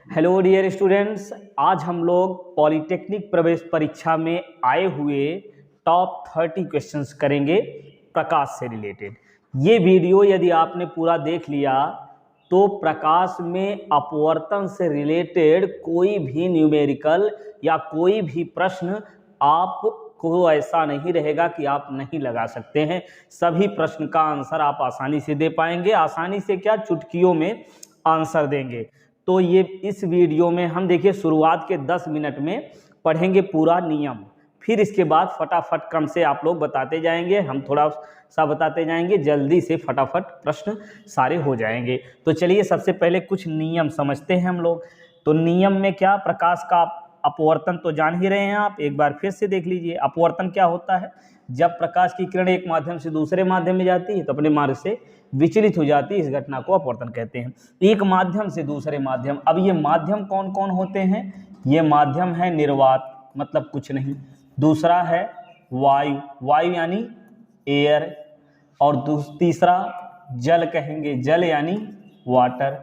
Hello dear students, आज हम लोग पॉलिटेक्निक प्रवेश परीक्षा में आए हुए टॉप 30 क्वेश्चंस करेंगे प्रकाश से रिलेटेड। ये वीडियो यदि आपने पूरा देख लिया तो प्रकाश में अपवर्तन से रिलेटेड कोई भी न्यूमेरिकल या कोई भी प्रश्न आपको ऐसा नहीं रहेगा कि आप नहीं लगा सकते हैं। सभी प्रश्न का आंसर आप आसानी से दे पाएंगे। आसानी से क्या, चुटकियों में आंसर देंगे। तो ये इस वीडियो में हम देखिए शुरुआत के 10 मिनट में पढ़ेंगे पूरा नियम, फिर इसके बाद फटाफट क्रम से आप लोग बताते जाएंगे, हम थोड़ा सा बताते जाएंगे, जल्दी से फटाफट प्रश्न सारे हो जाएंगे। तो चलिए सबसे पहले कुछ नियम समझते हैं हम लोग। तो नियम में क्या, प्रकाश का अपवर्तन तो जान ही रहे हैं आप, एक बार फिर से देख लीजिए। अपवर्तन क्या होता है? जब प्रकाश की किरण एक माध्यम से दूसरे माध्यम में जाती है तो अपने मार्ग से विचलित हो जाती है, इस घटना को अपवर्तन कहते हैं। एक माध्यम से दूसरे माध्यम, अब ये माध्यम कौन कौन होते हैं? ये माध्यम है निर्वात, मतलब कुछ नहीं। दूसरा है वायु, वायु यानी एयर, और तीसरा जल कहेंगे, जल यानी वाटर।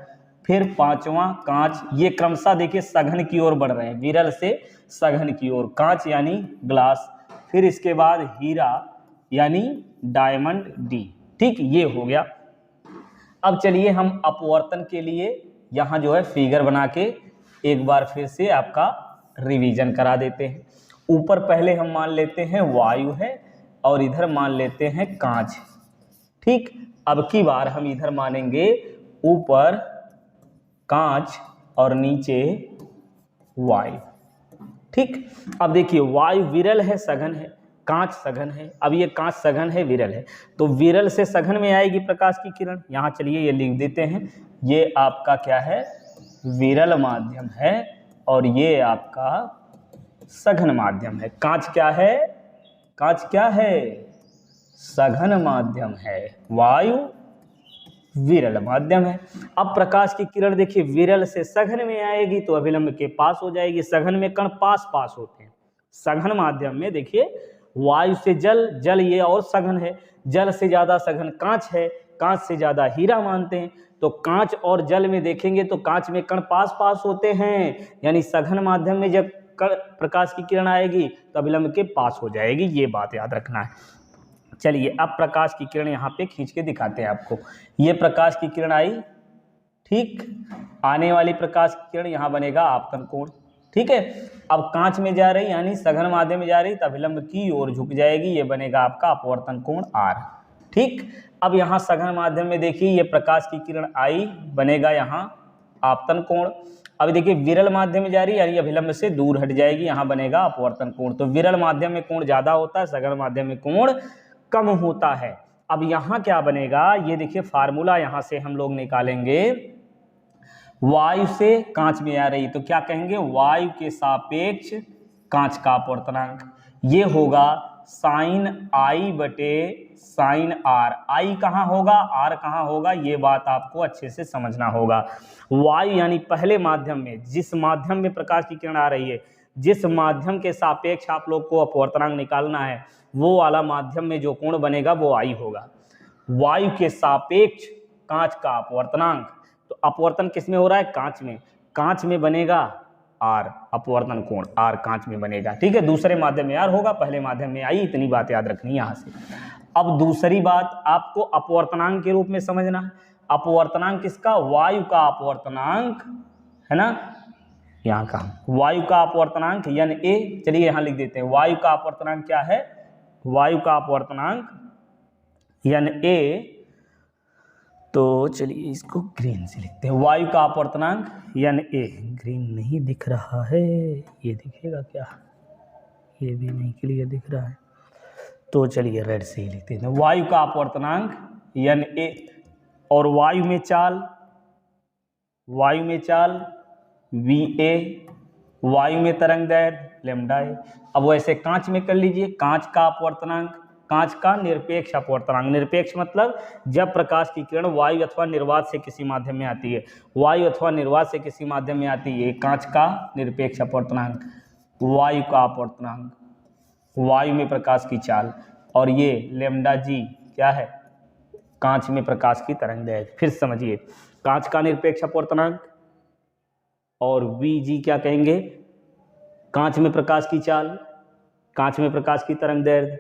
फिर पांचवा कांच। ये क्रमशः देखिए सघन की ओर बढ़ रहे हैं, विरल से सघन की ओर। कांच यानी ग्लास। फिर इसके बाद हीरा यानी डायमंड डी। ठीक, ये हो गया। अब चलिए हम अपवर्तन के लिए यहाँ जो है फिगर बना के एक बार फिर से आपका रिवीजन करा देते हैं। ऊपर पहले हम मान लेते हैं वायु है और इधर मान लेते हैं कांच। ठीक, अब की बार हम इधर मानेंगे ऊपर कांच और नीचे वायु। ठीक, अब देखिए वायु विरल है, सघन है, कांच सघन है। अब ये कांच सघन है, विरल है, तो विरल से सघन में आएगी प्रकाश की किरण। यहाँ चलिए ये लिख देते हैं, ये आपका क्या है, विरल माध्यम है, और ये आपका सघन माध्यम है। कांच क्या है? कांच क्या है? सघन माध्यम है। वायु विरल माध्यम है। अब प्रकाश की किरण देखिए विरल से सघन में आएगी तो अभिलंब के पास हो जाएगी। सघन में कण पास पास होते हैं। सघन माध्यम में देखिए वायु से जल, जल ये और सघन है, जल से ज्यादा सघन कांच है, कांच से ज्यादा हीरा मानते हैं। तो कांच और जल में देखेंगे तो कांच में कण पास पास होते हैं, यानी सघन माध्यम में जब प्रकाश की किरण आएगी तो अभिलंब के पास हो जाएगी। ये बात याद रखना है। चलिए अब प्रकाश की किरण यहाँ पे खींच के दिखाते हैं आपको। ये प्रकाश की किरण आई, ठीक, आने वाली प्रकाश की किरण यहाँ बनेगा आपतन कोण। ठीक है, अब कांच में जा रही यानी सघन माध्यम में जा रही तो अभिलंब की ओर झुक जाएगी, ये बनेगा आपका अपवर्तन कोण R। ठीक, अब यहाँ सघन माध्यम में देखिए ये प्रकाश की किरण आई, बनेगा यहाँ आपतन कोण। अब देखिए विरल माध्यम में जा रही यानी अभिलंब से दूर हट जाएगी, यहाँ बनेगा अपवर्तन कोण। तो विरल माध्यम में कोण ज्यादा होता है, सघन माध्यम में कोण कम होता है। अब यहाँ क्या बनेगा, ये देखिए फार्मूला यहाँ से हम लोग निकालेंगे। वायु से कांच में आ रही तो क्या कहेंगे, वायु के सापेक्ष कांच का अपवर्तनांक, ये होगा साइन आई बटे साइन आर। आई कहाँ होगा, आर कहाँ होगा, ये बात आपको अच्छे से समझना होगा। वायु यानी पहले माध्यम में, जिस माध्यम में प्रकाश की किरण आ रही है, जिस माध्यम के सापेक्ष आप लोग को अपवर्तनांक निकालना है, वो वाला माध्यम में जो कोण बनेगा वो आई होगा। वायु के सापेक्ष कांच का अपवर्तनांक, तो अपवर्तन किस में हो रहा है, कांच में, कांच में बनेगा आर, अपवर्तन कोण आर कांच में बनेगा। ठीक है, दूसरे माध्यम में आर होगा, पहले माध्यम में आई, इतनी बात याद रखनी है यहाँ से। अब दूसरी बात आपको अपवर्तनांक के रूप में समझना है। अपवर्तनांक किसका, वायु का अपवर्तनांक है ना, यहाँ का वायु का अपवर्तनांक यानी ए। चलिए यहाँ लिख देते हैं, वायु का अपवर्तनांक क्या है, वायु का अपवर्तनांक यानी ए। तो चलिए इसको ग्रीन से लिखते हैं, वायु का अपवर्तनांक यानी ए। ग्रीन नहीं दिख रहा है, ये दिखेगा क्या, ये भी नहीं क्लियर दिख रहा है, तो चलिए रेड से ही लिखते हैं। वायु का अपवर्तनांक यानी ए, और वायु में चाल, वायु में चाल वी ए, वायु में तरंग दैर्घ्य लैम्डा ए। अब वैसे कांच में कर लीजिए, कांच का अपवर्तनांक, कांच का निरपेक्ष अपवर्तनांक। निरपेक्ष मतलब जब प्रकाश की किरण वायु अथवा निर्वात से किसी माध्यम में आती है, वायु अथवा निर्वात से किसी माध्यम में आती है, कांच का निरपेक्ष अपवर्तनांक। वायु का अपवर्तनांक, वायु में प्रकाश की चाल, और ये लैम्डा जी क्या है, कांच में प्रकाश की तरंग दैर्घ्य। फिर समझिए, कांच का निरपेक्ष अपवर्तनांक और VG क्या कहेंगे, कांच में प्रकाश की चाल, कांच में प्रकाश की तरंग दैर्ध्य,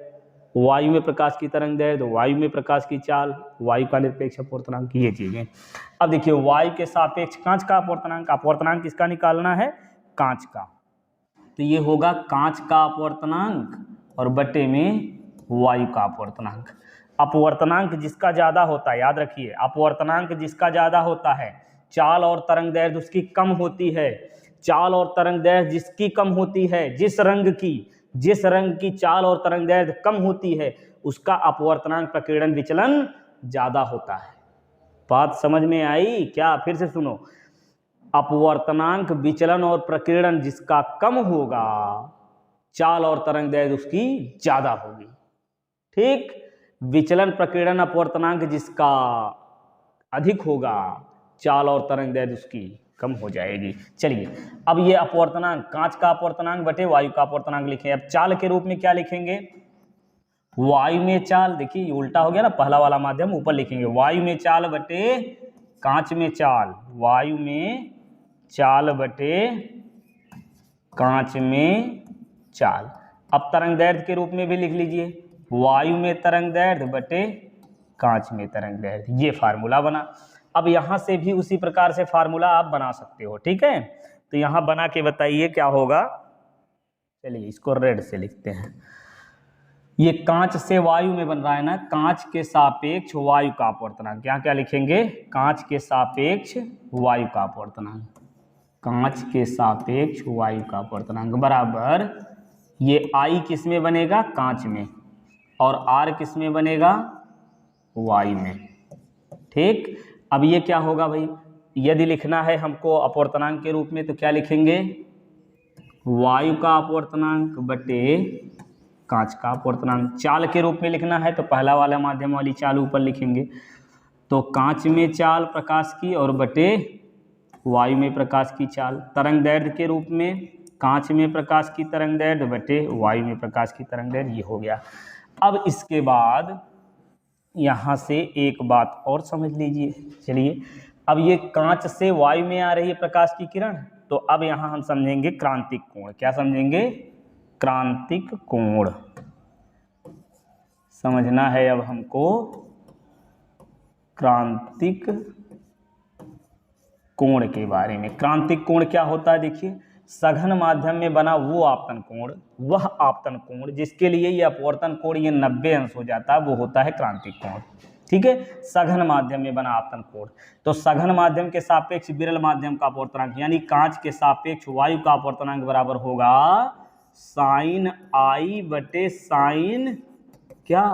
वायु में प्रकाश की तरंग दैर्ध्य, वायु में प्रकाश की चाल, वायु का निरपेक्ष अपवर्तनांक, ये चीजें। अब देखिए वायु के सापेक्ष कांच का अपवर्तनांक, अपवर्तनांक किसका निकालना है, कांच का, तो ये होगा कांच का अपवर्तनांक और बटे में वायु का अपवर्तनांक। अपवर्तनांक जिसका ज्यादा होता है, याद रखिए अपवर्तनांक जिसका ज्यादा होता है, चाल और तरंग दैर्ध्य उसकी कम होती है। चाल और तरंग दैर्ध्य जिसकी कम होती है, जिस रंग की चाल और तरंग दैर्ध्य कम होती है, उसका अपवर्तनांक प्रकीर्णन विचलन ज्यादा होता है। बात समझ में आई क्या, फिर से सुनो, अपवर्तनांक विचलन और प्रकीर्णन जिसका कम होगा, चाल और तरंग दैर्ध्य उसकी ज्यादा होगी। ठीक, विचलन प्रकीर्णन अपवर्तनांक जिसका अधिक होगा, चाल और तरंग दैर्ध्य उसकी कम हो जाएगी। चलिए अब ये अपवर्तनांक, कांच का अपवर्तनांक बटे वायु का अपवर्तनांक लिखें। अब चाल के रूप में क्या लिखेंगे, वायु में चाल, देखिए ये उल्टा हो गया ना, पहला वाला माध्यम ऊपर लिखेंगे, वायु में चाल बटे कांच में चाल, वायु में चाल बटे कांच में चाल। अब तरंग दैर्ध्य के रूप में भी लिख लीजिए, वायु में तरंग दैर्ध्य बटे कांच में तरंग दैर्ध्य, ये फार्मूला बना। अब यहां से भी उसी प्रकार से फार्मूला आप बना सकते हो, ठीक है, तो यहां बना के बताइए क्या होगा। चलिए इसको रेड से लिखते हैं, ये कांच से वायु में बन रहा है ना, कांच के सापेक्ष वायु का अपवर्तनांक, क्या क्या लिखेंगे, कांच के सापेक्ष वायु का अपवर्तनांक, कांच के सापेक्ष वायु का अपवर्तनांक बराबर, ये I किस में बनेगा, कांच में, और R किस में बनेगा, वायु में। ठीक, अब ये क्या होगा भाई, यदि लिखना है हमको अपवर्तनांक के रूप में तो क्या लिखेंगे, वायु का अपवर्तनांक बटे कांच का अपवर्तनांक। चाल के रूप में लिखना है तो पहला वाला माध्यम वाली चाल ऊपर लिखेंगे, तो कांच में चाल प्रकाश की और बटे वायु में प्रकाश की चाल। तरंग दैर्ध्य के रूप में कांच में प्रकाश की तरंग दैर्ध्य बटे वायु में प्रकाश की तरंग दैर्ध्य, ये हो गया। अब इसके बाद यहाँ से एक बात और समझ लीजिए, चलिए अब ये कांच से वायु में आ रही है प्रकाश की किरण, तो अब यहाँ हम समझेंगे क्रांतिक कोण। क्या समझेंगे, क्रांतिक कोण समझना है अब हमको। क्रांतिक कोण के बारे में, क्रांतिक कोण क्या होता है, देखिए सघन माध्यम में बना वो आपतन कोण, वह आपतन कोण जिसके लिए ये अपवर्तन कोण ये 90 अंश हो जाता है, वो होता है क्रांतिक कोण। ठीक है, सघन माध्यम में बना आपतन कोण, तो सघन माध्यम के सापेक्ष विरल माध्यम का अपवर्तनांक यानी कांच के सापेक्ष वायु का अपवर्तनांक बराबर होगा साइन I बटे साइन क्या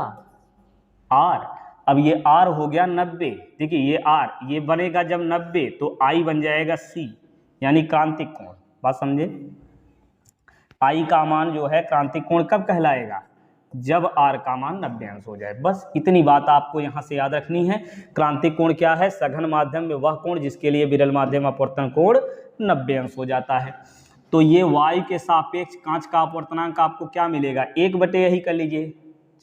R। अब ये R हो गया 90, देखिए ये R ये बनेगा जब 90 तो I बन जाएगा C यानी क्रांतिक कोण। बात समझे, I का मान जो है क्रांतिक कोण कब कहलाएगा, जब R का मान 90 अंश हो जाए। बस इतनी बात आपको यहाँ से याद रखनी है। क्रांतिक कोण क्या है, सघन माध्यम में वह कोण जिसके लिए विरल माध्यम अपवर्तन कोण 90 अंश हो जाता है। तो ये वायु के सापेक्ष कांच का अपवर्तनांक आपको क्या मिलेगा, 1 बटे यही कर लीजिए।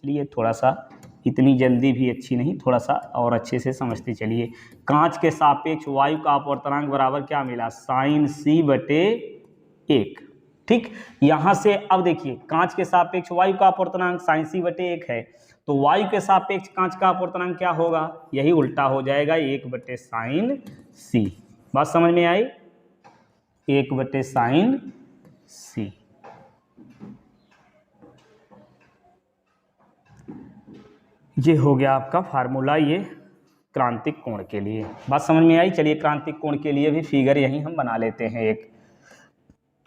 चलिए थोड़ा सा, इतनी जल्दी भी अच्छी नहीं, थोड़ा सा और अच्छे से समझते चलिए। कांच के सापेक्ष वायु का अपवर्तनांक बराबर क्या मिला, साइन C बटे 1। ठीक, यहाँ से अब देखिए कांच के सापेक्ष वायु का अपवर्तनांक साइन C बटे 1 है, तो वायु के सापेक्ष कांच का अपवर्तनांक क्या होगा, यही उल्टा हो जाएगा 1 बटे साइन C। बात समझ में आई, 1 बटे साइन C। ये हो गया आपका फार्मूला ये क्रांतिक कोण के लिए। बात समझ में आई। चलिए क्रांतिक कोण के लिए भी फिगर यहीं हम बना लेते हैं एक।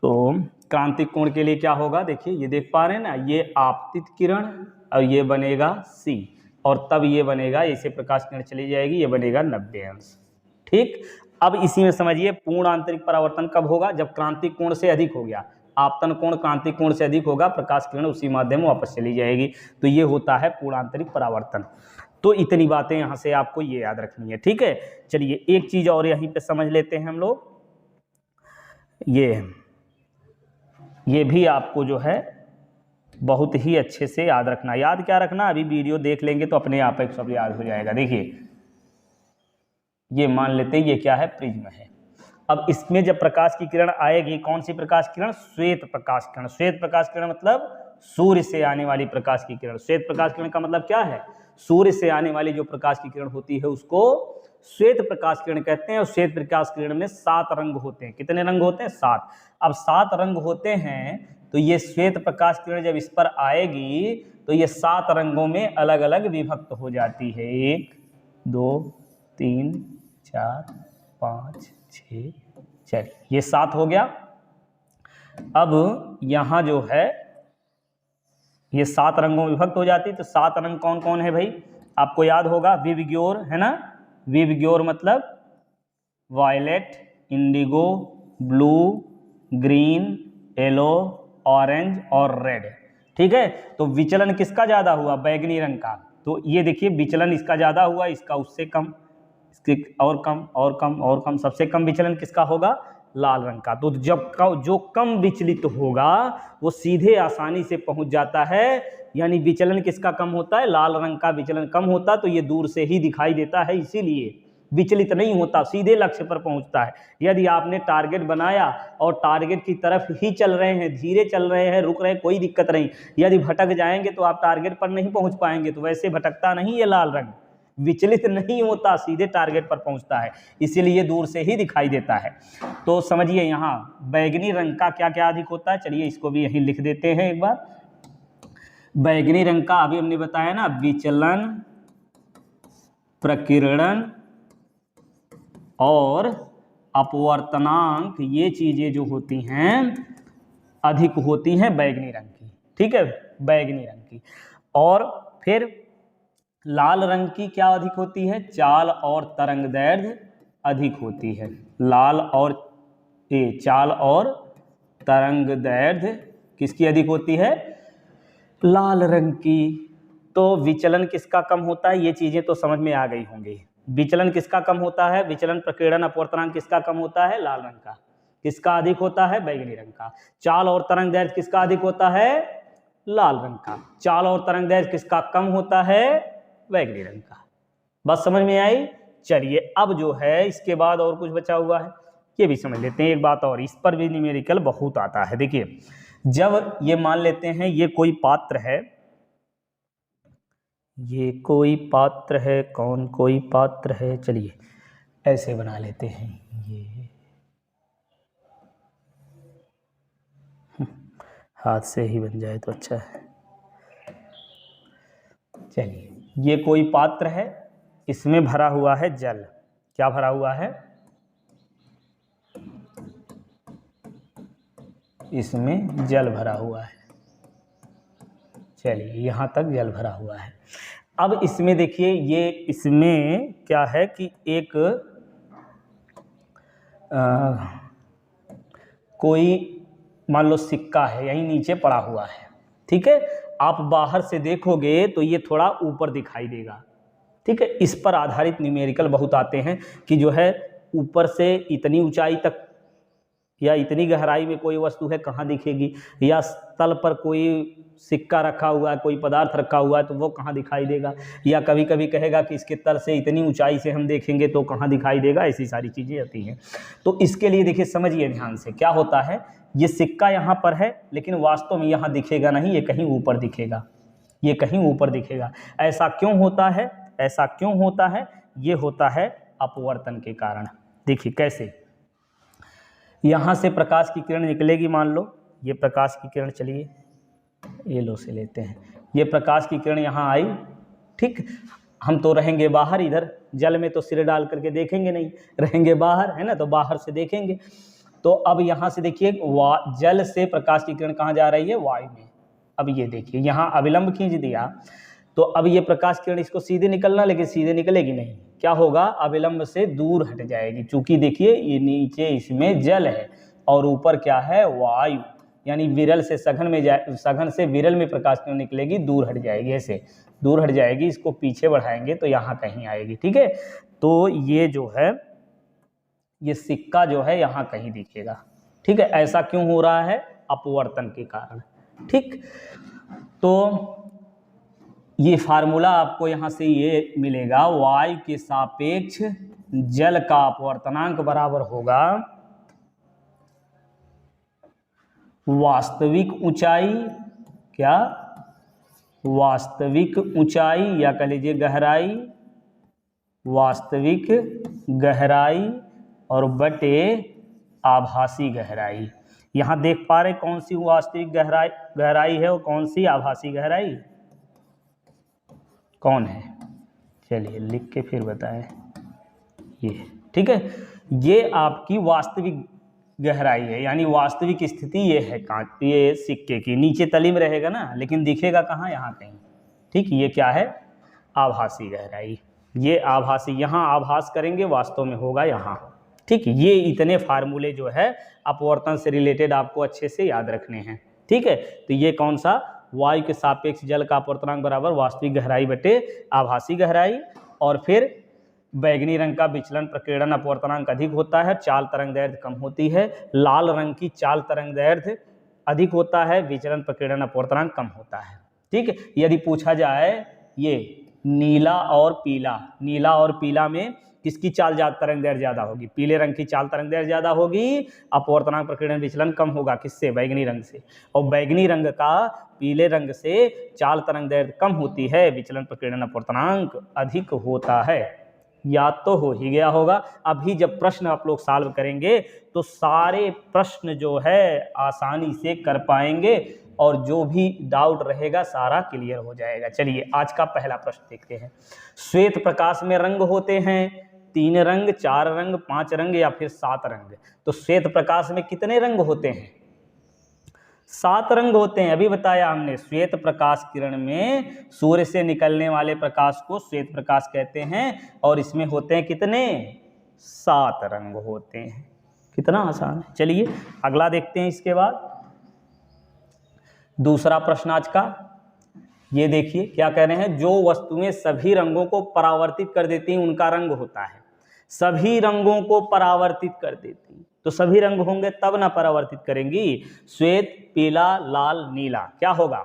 तो क्रांतिक कोण के लिए क्या होगा, देखिए ये देख पा रहे हैं ना, ये आपतित किरण और ये बनेगा C और तब ये बनेगा, इसे प्रकाश किरण चली जाएगी, ये बनेगा 90 अंश। ठीक, अब इसी में समझिए पूर्ण आंतरिक परावर्तन कब होगा, जब क्रांतिक कोण से अधिक हो गया। आपतन कोण क्रांतिक कोण से अधिक होगा, प्रकाश किरण उसी माध्यम में वापस चली जाएगी, तो ये होता है पूर्ण आंतरिक परावर्तन। तो इतनी बातें यहाँ से आपको ये याद रखनी है। ठीक है, चलिए एक चीज और यहीं पे समझ लेते हैं हम लोग, ये भी आपको जो है बहुत ही अच्छे से याद रखना। याद क्या रखना, अभी वीडियो देख लेंगे तो अपने आप एक सब याद हो जाएगा। देखिए ये मान लेते हैं ये क्या है, प्रिज्म है। अब इसमें जब प्रकाश की किरण आएगी, कौन सी प्रकाश किरण? श्वेत प्रकाश किरण। श्वेत प्रकाश किरण मतलब सूर्य से आने वाली प्रकाश की किरण। श्वेत प्रकाश किरण का मतलब क्या है? सूर्य से आने वाली जो प्रकाश की किरण होती है उसको श्वेत प्रकाश किरण कहते हैं। और श्वेत प्रकाश किरण में 7 रंग होते हैं। कितने रंग होते हैं? 7। अब 7 रंग होते हैं, तो ये श्वेत प्रकाश किरण जब इस पर आएगी तो ये 7 रंगों में अलग अलग विभक्त हो जाती है। 1 2 3 4 5 6, चलिए ये 7 हो गया। अब यहाँ जो है ये 7 रंगों में विभक्त हो जाती है। तो 7 रंग कौन कौन है भाई? आपको याद होगा, विबग्योर है ना। विबग्योर मतलब violet, indigo, blue, green, yellow, orange और रेड। ठीक है, तो विचलन किसका ज्यादा हुआ? बैगनी रंग का। तो ये देखिए विचलन इसका ज्यादा हुआ, इसका उससे कम, इसके और कम और कम और कम। सबसे कम विचलन किसका होगा? लाल रंग का। तो जब जो कम विचलित होगा वो सीधे आसानी से पहुंच जाता है। यानी विचलन किसका कम होता है? लाल रंग का विचलन कम होता, तो ये दूर से ही दिखाई देता है, इसीलिए विचलित नहीं होता, सीधे लक्ष्य पर पहुंचता है। यदि आपने टारगेट बनाया और टारगेट की तरफ ही चल रहे हैं, धीरे चल रहे हैं, रुक रहे हैं, कोई दिक्कत नहीं। यदि भटक जाएंगे तो आप टारगेट पर नहीं पहुंच पाएंगे। तो वैसे भटकता नहीं ये लाल रंग, विचलित नहीं होता, सीधे टारगेट पर पहुंचता है, इसीलिए दूर से ही दिखाई देता है। तो समझिए यहाँ बैगनी रंग का क्या क्या अधिक होता है। चलिए इसको भी यहीं लिख देते हैं एक बार। बैगनी रंग का अभी हमने बताया ना, विचलन, प्रकीर्णन और अपवर्तनांक, ये चीजें जो होती हैं अधिक होती हैं बैगनी रंग की। ठीक है, बैगनी रंग की। और फिर लाल रंग की क्या अधिक होती है? चाल और तरंग दैर्ध्य अधिक होती है। चाल और तरंग दैर्ध्य किसकी अधिक होती है? लाल रंग की। तो विचलन किसका कम होता है? ये चीजें तो समझ में आ गई होंगी। विचलन किसका कम होता है? विचलन, प्रकीर्णन, अपवर्तनांक किसका कम होता है? लाल रंग का। किसका अधिक होता है? बैगनी रंग का। चाल और तरंग दैर्ध्य किसका अधिक होता है? लाल रंग का। चाल और तरंग दैर्ध्य किसका कम होता है? बैगनी रंग का। बस समझ में आई? चलिए अब जो है इसके बाद और कुछ बचा हुआ है, ये भी समझ लेते हैं। एक बात और, इस पर भी न्यूमेरिकल बहुत आता है। देखिए जब ये मान लेते हैं ये कोई पात्र है, ये कोई पात्र है, कौन कोई पात्र है, चलिए ऐसे बना लेते हैं। ये हाथ से ही बन जाए तो अच्छा है। चलिए ये कोई पात्र है, इसमें भरा हुआ है जल। क्या भरा हुआ है? इसमें जल भरा हुआ है। चलिए यहाँ तक जल भरा हुआ है। अब इसमें देखिए, ये इसमें क्या है कि एक कोई मान लो सिक्का है, यहीं नीचे पड़ा हुआ है। ठीक है, आप बाहर से देखोगे तो ये थोड़ा ऊपर दिखाई देगा। ठीक है, इस पर आधारित न्यूमेरिकल बहुत आते हैं कि जो है ऊपर से इतनी ऊंचाई तक या इतनी गहराई में कोई वस्तु है, कहाँ दिखेगी? या तल पर कोई सिक्का रखा हुआ है, कोई पदार्थ रखा हुआ है, तो वो कहाँ दिखाई देगा? या कभी कभी कहेगा कि इसके तल से इतनी ऊंचाई से हम देखेंगे तो कहाँ दिखाई देगा? ऐसी सारी चीज़ें आती हैं। तो इसके लिए देखिए समझिए ध्यान से, क्या होता है, ये सिक्का यहाँ पर है लेकिन वास्तव में यहाँ दिखेगा नहीं, ये कहीं ऊपर दिखेगा, ये कहीं ऊपर दिखेगा। ऐसा क्यों होता है? ऐसा क्यों होता है? ये होता है अपवर्तन के कारण। देखिए कैसे, यहाँ से प्रकाश की किरण निकलेगी, मान लो ये प्रकाश की किरण, चलिए ये लो से लेते हैं, ये प्रकाश की किरण यहाँ आई। ठीक, हम तो रहेंगे बाहर, इधर जल में तो सिर डाल करके देखेंगे नहीं, रहेंगे बाहर, है ना, तो बाहर से देखेंगे। तो अब यहाँ से देखिए जल से प्रकाश की किरण कहाँ जा रही है? वायु में। अब ये देखिए यहाँ अविलंब खींच दिया, तो अब ये प्रकाश किरण इसको सीधे निकलना, लेकिन सीधे निकलेगी नहीं, क्या होगा? अविलंब से दूर हट जाएगी। चूंकि देखिए ये नीचे इसमें जल है और ऊपर क्या है? वायु। यानी विरल से सघन में सघन से विरल में प्रकाश किरण निकलेगी, दूर हट जाएगी, ऐसे दूर हट जाएगी। इसको पीछे बढ़ाएंगे तो यहाँ कहीं आएगी। ठीक है, तो ये जो है ये सिक्का जो है यहाँ कहीं दिखेगा। ठीक है, ऐसा क्यों हो रहा है? अपवर्तन के कारण। ठीक, तो ये फार्मूला आपको यहाँ से ये मिलेगा, वायु के सापेक्ष जल का अपवर्तनांक बराबर होगा वास्तविक ऊंचाई, क्या, वास्तविक ऊंचाई या कह लीजिए गहराई, वास्तविक गहराई और बटे आभासी गहराई। यहां देख पा रहे कौन सी वास्तविक गहराई है और कौन सी आभासी गहराई, कौन है? चलिए लिख के फिर बताएं। ये ठीक है, ये आपकी वास्तविक गहराई है, यानी वास्तविक स्थिति ये है ये सिक्के की, नीचे तली में रहेगा ना, लेकिन दिखेगा कहाँ, यहाँ कहीं। ठीक, ये क्या है? आभासी गहराई। ये आभासी, यहाँ आभास करेंगे, वास्तव में होगा यहाँ। ठीक, ये इतने फार्मूले जो है अपवर्तन से रिलेटेड आपको अच्छे से याद रखने हैं। ठीक है, तो ये कौन सा, वायु के सापेक्ष जल का अपवर्तनांक बराबर वास्तविक गहराई बटे आभासी गहराई। और फिर बैगनी रंग का विचलन प्रकीर्णन अपवर्तनांक अधिक होता है, चाल तरंग दैर्ध्य कम होती है। लाल रंग की चाल तरंग दैर्ध्य अधिक होता है, विचलन प्रकीर्णन अपवर्तनांक कम होता है। ठीक है, यदि पूछा जाए ये नीला और पीला, नीला और पीला में किसकी चाल तरंग दैर्ध्य ज्यादा होगी? पीले रंग की चाल तरंग दैर्ध्य ज्यादा होगी, अपवर्तनांक प्रकीर्णन विचलन कम होगा। किससे? बैगनी रंग से। और बैगनी रंग का पीले रंग से चाल तरंग दैर्ध्य कम होती है, विचलन प्रकीर्णन अपवर्तनांक अधिक होता है। याद तो हो ही गया होगा। अभी जब प्रश्न आप लोग सॉल्व करेंगे तो सारे प्रश्न जो है आसानी से कर पाएंगे और जो भी डाउट रहेगा सारा क्लियर हो जाएगा। चलिए आज का पहला प्रश्न देखते हैं। श्वेत प्रकाश में रंग होते हैं 3 रंग, 4 रंग, 5 रंग या फिर 7 रंग। तो श्वेत प्रकाश में कितने रंग होते हैं? 7 रंग होते हैं। अभी बताया हमने, श्वेत प्रकाश किरण में सूर्य से निकलने वाले प्रकाश को श्वेत प्रकाश कहते हैं और इसमें होते हैं कितने? 7 रंग होते हैं। कितना आसान है। चलिए अगला देखते हैं। इसके बाद दूसरा प्रश्न आज का, ये देखिए क्या कह रहे हैं, जो वस्तुएं सभी रंगों को परावर्तित कर देती हैं उनका रंग होता है। सभी रंगों को परावर्तित कर देती, तो सभी रंग होंगे तब ना परावर्तित करेंगी। श्वेत, पीला, लाल, नीला, क्या होगा?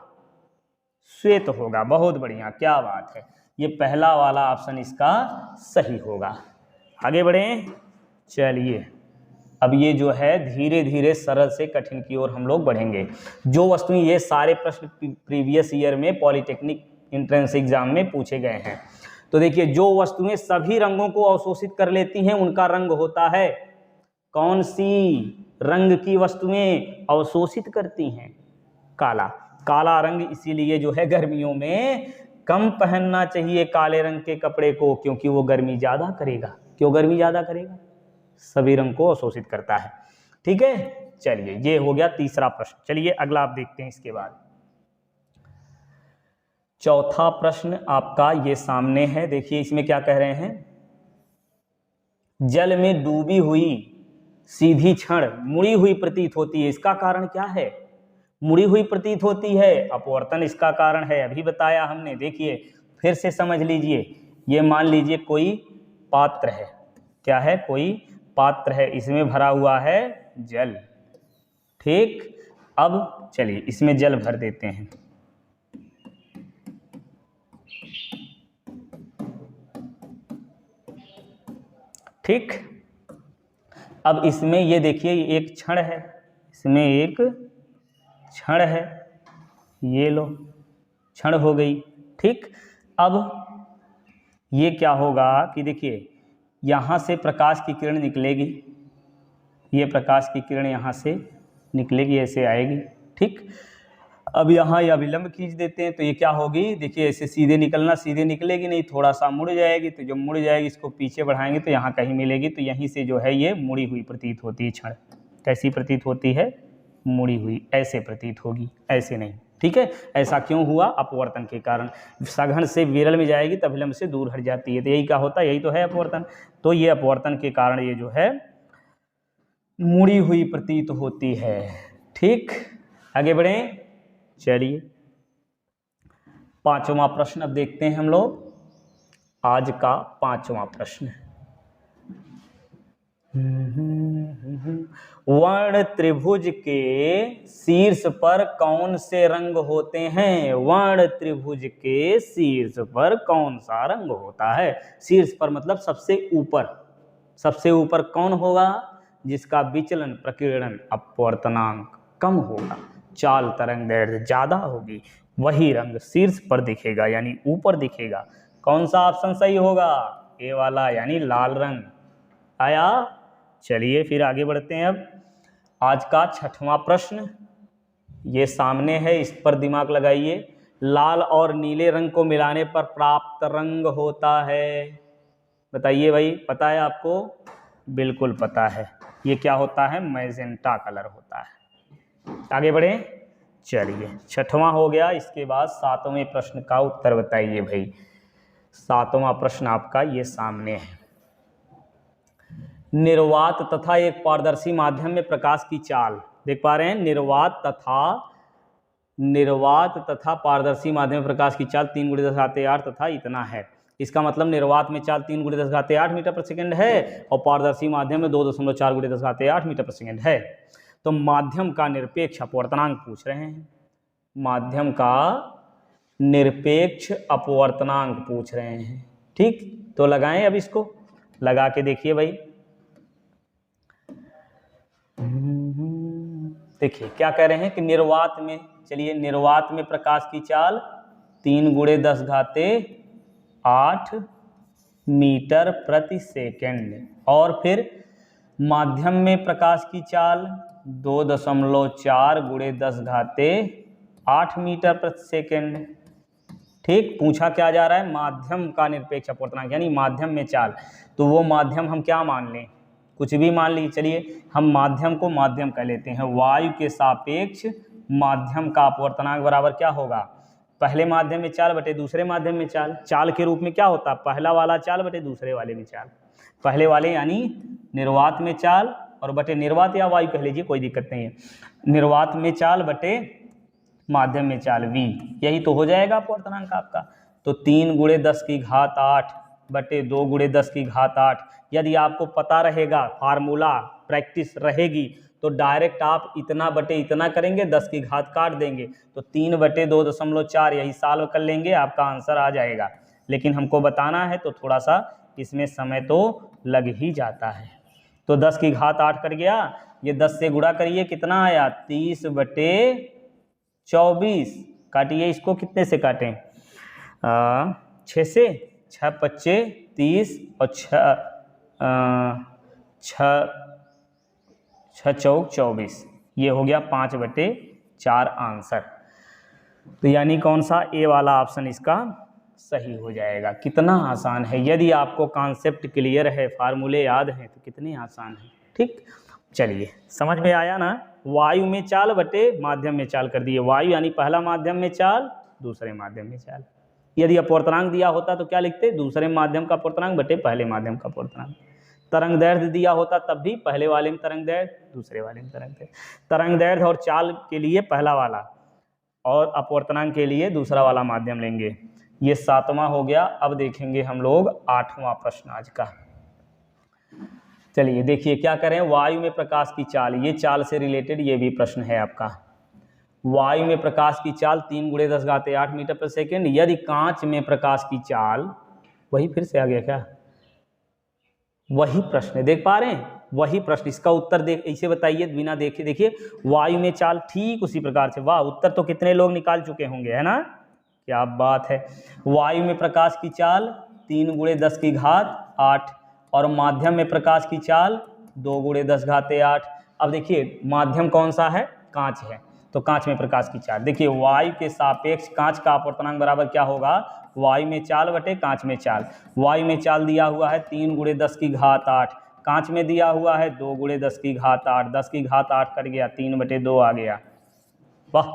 श्वेत होगा। बहुत बढ़िया, क्या बात है, ये पहला वाला ऑप्शन इसका सही होगा। आगे बढ़ें। चलिए अब ये जो है धीरे धीरे सरल से कठिन की ओर हम लोग बढ़ेंगे। जो वस्तुएं, ये सारे प्रश्न प्रीवियस ईयर में पॉलिटेक्निक एंट्रेंस एग्जाम में पूछे गए हैं। तो देखिए, जो वस्तुएं सभी रंगों को अवशोषित कर लेती हैं उनका रंग होता है, कौन सी रंग की वस्तुएं अवशोषित करती हैं? काला। काला रंग इसीलिए जो है गर्मियों में कम पहनना चाहिए काले रंग के कपड़े को, क्योंकि वो गर्मी ज्यादा करेगा। क्यों गर्मी ज्यादा करेगा? सभी रंग को अवशोषित करता है। ठीक है, चलिए ये हो गया तीसरा प्रश्न। चलिए अगला आप देखते हैं। इसके बाद चौथा प्रश्न आपका ये सामने है। देखिए इसमें क्या कह रहे हैं, जल में डूबी हुई सीधी छड़ मुड़ी हुई प्रतीत होती है, इसका कारण क्या है? मुड़ी हुई प्रतीत होती है, अपवर्तन इसका कारण है। अभी बताया हमने। देखिए फिर से समझ लीजिए, ये मान लीजिए कोई पात्र है। क्या है? कोई पात्र है, इसमें भरा हुआ है जल। ठीक, अब चलिए इसमें जल भर देते हैं। ठीक, अब इसमें ये देखिए एक क्षण है, इसमें एक क्षण है, ये लो क्षण हो गई। ठीक, अब ये क्या होगा कि देखिए यहाँ से प्रकाश की किरण निकलेगी, ये प्रकाश की किरण यहाँ से निकलेगी, ऐसे आएगी। ठीक, अब यहाँ या विलंब खींच देते हैं तो ये क्या होगी? देखिए ऐसे सीधे निकलना, सीधे निकलेगी नहीं, थोड़ा सा मुड़ जाएगी। तो जब मुड़ जाएगी इसको पीछे बढ़ाएंगे तो यहाँ कहीं मिलेगी, तो यहीं से जो है ये मुड़ी हुई प्रतीत होती है। क्षण कैसी प्रतीत होती है? मुड़ी हुई, ऐसे प्रतीत होगी, ऐसे नहीं। ठीक है, ऐसा क्यों हुआ? अपवर्तन के कारण। सघन से विरल में जाएगी तब विलंब से दूर हट जाती है, तो यही क्या होता है? यही तो है अपवर्तन। तो ये अपवर्तन के कारण ये जो है मुड़ी हुई प्रतीत होती है। ठीक, आगे बढ़ें। चलिए पांचवा प्रश्न अब देखते हैं हम लोग। आज का पांचवा प्रश्न, वर्ण त्रिभुज के शीर्ष पर कौन से रंग होते हैं? वर्ण त्रिभुज के शीर्ष पर कौन सा रंग होता है? शीर्ष पर मतलब सबसे ऊपर। सबसे ऊपर कौन होगा? जिसका विचलन प्रकीर्णन अपवर्तनांक कम होगा, चाल तरंग दैर्ध्य ज़्यादा होगी, वही रंग शीर्ष पर दिखेगा यानी ऊपर दिखेगा। कौन सा ऑप्शन सही होगा? ए वाला यानी लाल रंग। आया? चलिए फिर आगे बढ़ते हैं। अब आज का 6वां प्रश्न ये सामने है, इस पर दिमाग लगाइए। लाल और नीले रंग को मिलाने पर प्राप्त रंग होता है, बताइए भाई, पता है आपको? बिल्कुल पता है, ये क्या होता है? मैजेंटा कलर होता है। आगे बढ़े, चलिए 6वां हो गया। इसके बाद 7वें प्रश्न का उत्तर बताइए भाई। 7वां प्रश्न आपका ये सामने है। निर्वात तथा एक पारदर्शी माध्यम में प्रकाश की चाल, देख पा रहे हैं? निर्वात तथा पारदर्शी माध्यम में प्रकाश की चाल 3 × 10⁸ तथा इतना है। इसका मतलब निर्वात में चाल 3 × 10⁸ मीटर प्रति सेकंड है और पारदर्शी माध्यम में 2.4 × 10⁸ मीटर प्रति सेकंड है। तो माध्यम का निरपेक्ष अपवर्तनांक पूछ रहे हैं, माध्यम का निरपेक्ष अपवर्तनांक पूछ रहे हैं। ठीक, तो लगाएं, अब इसको लगा के देखिए भाई। देखिए क्या कह रहे हैं कि निर्वात में, चलिए निर्वात में प्रकाश की चाल 3 × 10⁸ मीटर प्रति सेकंड, और फिर माध्यम में प्रकाश की चाल 2.4 × 10⁸ मीटर प्रति सेकंड। ठीक, पूछा क्या जा रहा है? माध्यम का निरपेक्ष अपवर्तनांक यानी माध्यम में चाल। तो वो माध्यम हम क्या मान लें? कुछ भी मान लीजिए। चलिए हम माध्यम को माध्यम कह लेते हैं। वायु के सापेक्ष माध्यम का अपवर्तनांक बराबर क्या होगा? पहले माध्यम में चाल बटे दूसरे माध्यम में चाल। चाल के रूप में क्या होता है? पहला वाला चाल बटे दूसरे वाले में चाल। पहले वाले यानी निर्वात में चाल और बटे निर्वात या वायु कह लीजिए, कोई दिक्कत नहीं है। निर्वात में चाल बटे माध्यम में चाल v, यही तो हो जाएगा अपवर्तनांक आपका। तो 3 × 10⁸ बटे 2 × 10⁸। यदि आपको पता रहेगा फार्मूला, प्रैक्टिस रहेगी, तो डायरेक्ट आप इतना बटे इतना करेंगे, 10 की घात काट देंगे, तो 3 बटे 2.4 यही सॉल्व कर लेंगे, आपका आंसर आ जाएगा। लेकिन हमको बताना है तो थोड़ा सा इसमें समय तो लग ही जाता है। तो 10 की घात 8 कर गया, ये 10 से गुणा करिए, कितना आया? 30 बटे 24। काटिए इसको, कितने से काटें? 6 से, 6 × 25 30 और 6 चौक 24, ये हो गया 5/4 आंसर। तो यानी कौन सा? ए वाला ऑप्शन इसका सही हो जाएगा। कितना आसान है, यदि आपको कॉन्सेप्ट क्लियर है, फार्मूले याद हैं, तो कितने आसान है। ठीक, चलिए समझ में आया ना? वायु में चाल बटे माध्यम में चाल कर दिए। वायु यानी पहला माध्यम में चाल, दूसरे माध्यम में चाल। यदि अपवर्तनांक दिया होता तो क्या लिखते? दूसरे माध्यम का अपवर्तनांक बटे पहले माध्यम का अपवर्तनांक। तरंग दैर्ध्य दिया होता तब भी पहले वाले में तरंग दैर्ध्य, दूसरे वाले में तरंग दैर्ध्य। तरंग दैर्ध्य और चाल के लिए पहला वाला और अपवर्तनांक के लिए दूसरा वाला माध्यम लेंगे। ये 7वां हो गया। अब देखेंगे हम लोग 8वां प्रश्न आज का। चलिए देखिए क्या करें। वायु में प्रकाश की चाल, ये चाल से रिलेटेड ये भी प्रश्न है आपका। वायु में प्रकाश की चाल 3 × 10⁸ मीटर प्रति सेकंड। यदि कांच में प्रकाश की चाल, वही फिर से आ गया क्या? वही प्रश्न है, देख पा रहे हैं? वही प्रश्न, इसका उत्तर देख ऐसे बताइए बिना देखे। देखिए वायु में चाल ठीक उसी प्रकार से। वाह, उत्तर तो कितने लोग निकाल चुके होंगे, है ना? क्या बात है। वायु में प्रकाश की चाल 3 × 10⁸ और माध्यम में प्रकाश की चाल 2 × 10⁸। अब देखिए माध्यम कौन सा है? कांच है, तो कांच में प्रकाश की चाल। देखिए वायु के सापेक्ष कांच का अपवर्तनांक बराबर क्या होगा? वायु में चाल बटे कांच में चाल। वायु में चाल दिया हुआ है 3 × 10⁸, कांच में दिया हुआ है 2 × 10⁸। 10⁸ कट गया, 3/2 आ गया। वाह,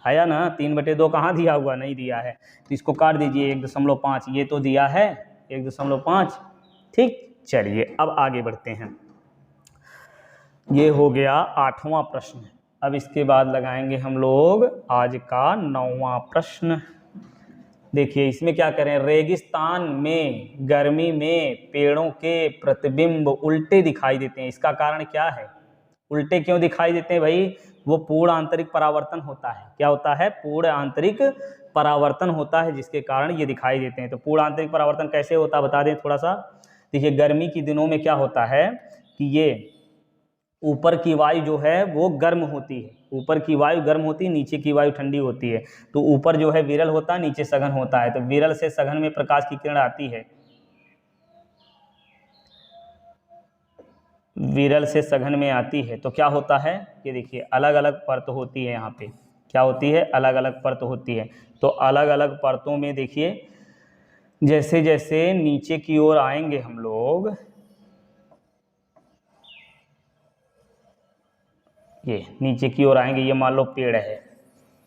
आया ना? 3/2 कहाँ दिया हुआ? नहीं दिया है, तो इसको काट दीजिए 1.5, ये तो दिया है 1.5। ठीक, चलिए अब आगे बढ़ते हैं। ये हो गया 8वां प्रश्न। अब इसके बाद लगाएंगे हम लोग आज का 9वां प्रश्न। देखिए इसमें क्या करें। रेगिस्तान में गर्मी में पेड़ों के प्रतिबिंब उल्टे दिखाई देते हैं, इसका कारण क्या है? उल्टे क्यों दिखाई देते हैं भाई? वो पूर्ण आंतरिक परावर्तन होता है। क्या होता है? पूर्ण आंतरिक परावर्तन होता है, जिसके कारण ये दिखाई देते हैं। तो पूर्ण आंतरिक परावर्तन कैसे होता है बता दें थोड़ा सा। देखिए गर्मी के दिनों में क्या होता है कि ये ऊपर की वायु जो है वो गर्म होती है, ऊपर की वायु गर्म होती है, नीचे की वायु ठंडी होती है। तो ऊपर जो है विरल होता है, नीचे सघन होता है। तो विरल से सघन में प्रकाश की किरण आती है, विरल से सघन में आती है। तो क्या होता है, ये देखिए अलग अलग परत होती है। यहाँ पे क्या होती है, अलग अलग परत होती है। तो अलग अलग परतों में देखिए जैसे जैसे नीचे की ओर आएंगे हम लोग, ये नीचे की ओर आएंगे, ये मान लो पेड़ है,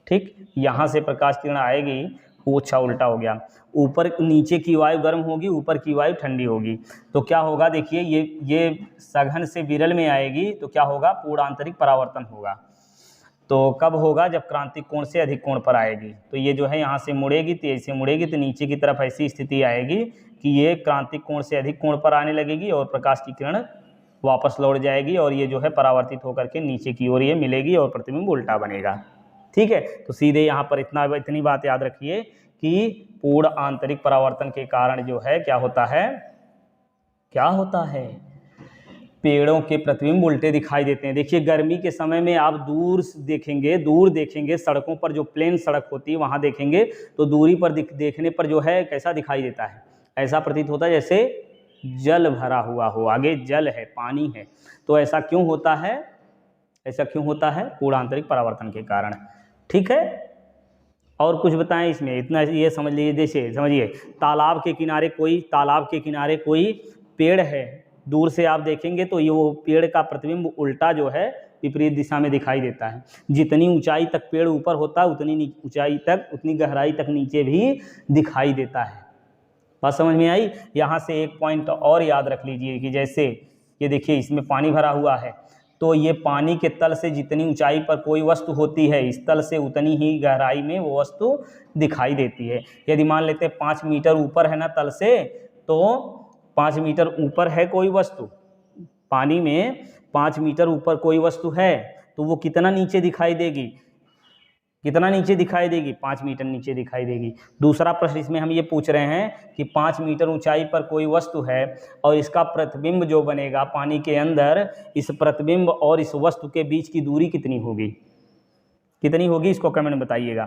ठीक, यहाँ से प्रकाश किरण आएगी, पोछा उल्टा हो गया, ऊपर नीचे की वायु गर्म होगी, ऊपर की वायु ठंडी होगी। तो क्या होगा, देखिए ये सघन से विरल में आएगी तो क्या होगा, पूर्ण आंतरिक परावर्तन होगा। तो कब होगा, जब क्रांतिक कोण से अधिक कोण पर आएगी। तो ये जो है यहाँ से मुड़ेगी, तेज से मुड़ेगी, तो नीचे की तरफ ऐसी स्थिति आएगी कि ये क्रांतिक कोण से अधिक कोण पर आने लगेगी और प्रकाश की किरण वापस लौट जाएगी और ये जो है परावर्तित होकर के नीचे की ओर ये मिलेगी और प्रतिबिंब उल्टा बनेगा। ठीक है, तो सीधे यहाँ पर इतनी बात याद रखिए कि पूर्ण आंतरिक परावर्तन के कारण जो है क्या होता है, क्या होता है, पेड़ों के प्रतिबिंब उल्टे दिखाई देते हैं। देखिए गर्मी के समय में आप दूर देखेंगे सड़कों पर, जो प्लेन सड़क होती है वहाँ देखेंगे तो दूरी पर देखने पर जो है कैसा दिखाई देता है, ऐसा प्रतीत होता है जैसे जल भरा हुआ हो, आगे जल है, पानी है। तो ऐसा क्यों होता है, ऐसा क्यों होता है, पूर्ण आंतरिक परावर्तन के कारण। ठीक है, और कुछ बताएं इसमें, इतना ये समझ लीजिए। जैसे समझिए तालाब के किनारे कोई पेड़ है, दूर से आप देखेंगे तो ये वो पेड़ का प्रतिबिंब उल्टा जो है विपरीत दिशा में दिखाई देता है। जितनी ऊंचाई तक पेड़ ऊपर होता है उतनी ऊंचाई तक, उतनी गहराई तक नीचे भी दिखाई देता है। बात समझ में आई। यहाँ से एक पॉइंट और याद रख लीजिए कि जैसे ये देखिए इसमें पानी भरा हुआ है, तो ये पानी के तल से जितनी ऊंचाई पर कोई वस्तु होती है, इस तल से उतनी ही गहराई में वो वस्तु दिखाई देती है। यदि मान लेते 5 मीटर ऊपर है ना तल से, तो 5 मीटर ऊपर है कोई वस्तु, पानी में 5 मीटर ऊपर कोई वस्तु है, तो वो कितना नीचे दिखाई देगी, कितना नीचे दिखाई देगी, 5 मीटर नीचे दिखाई देगी। दूसरा प्रश्न इसमें हम ये पूछ रहे हैं कि 5 मीटर ऊंचाई पर कोई वस्तु है और इसका प्रतिबिंब जो बनेगा पानी के अंदर, इस प्रतिबिंब और इस वस्तु के बीच की दूरी कितनी होगी, कितनी होगी, इसको कमेंट में बताइएगा।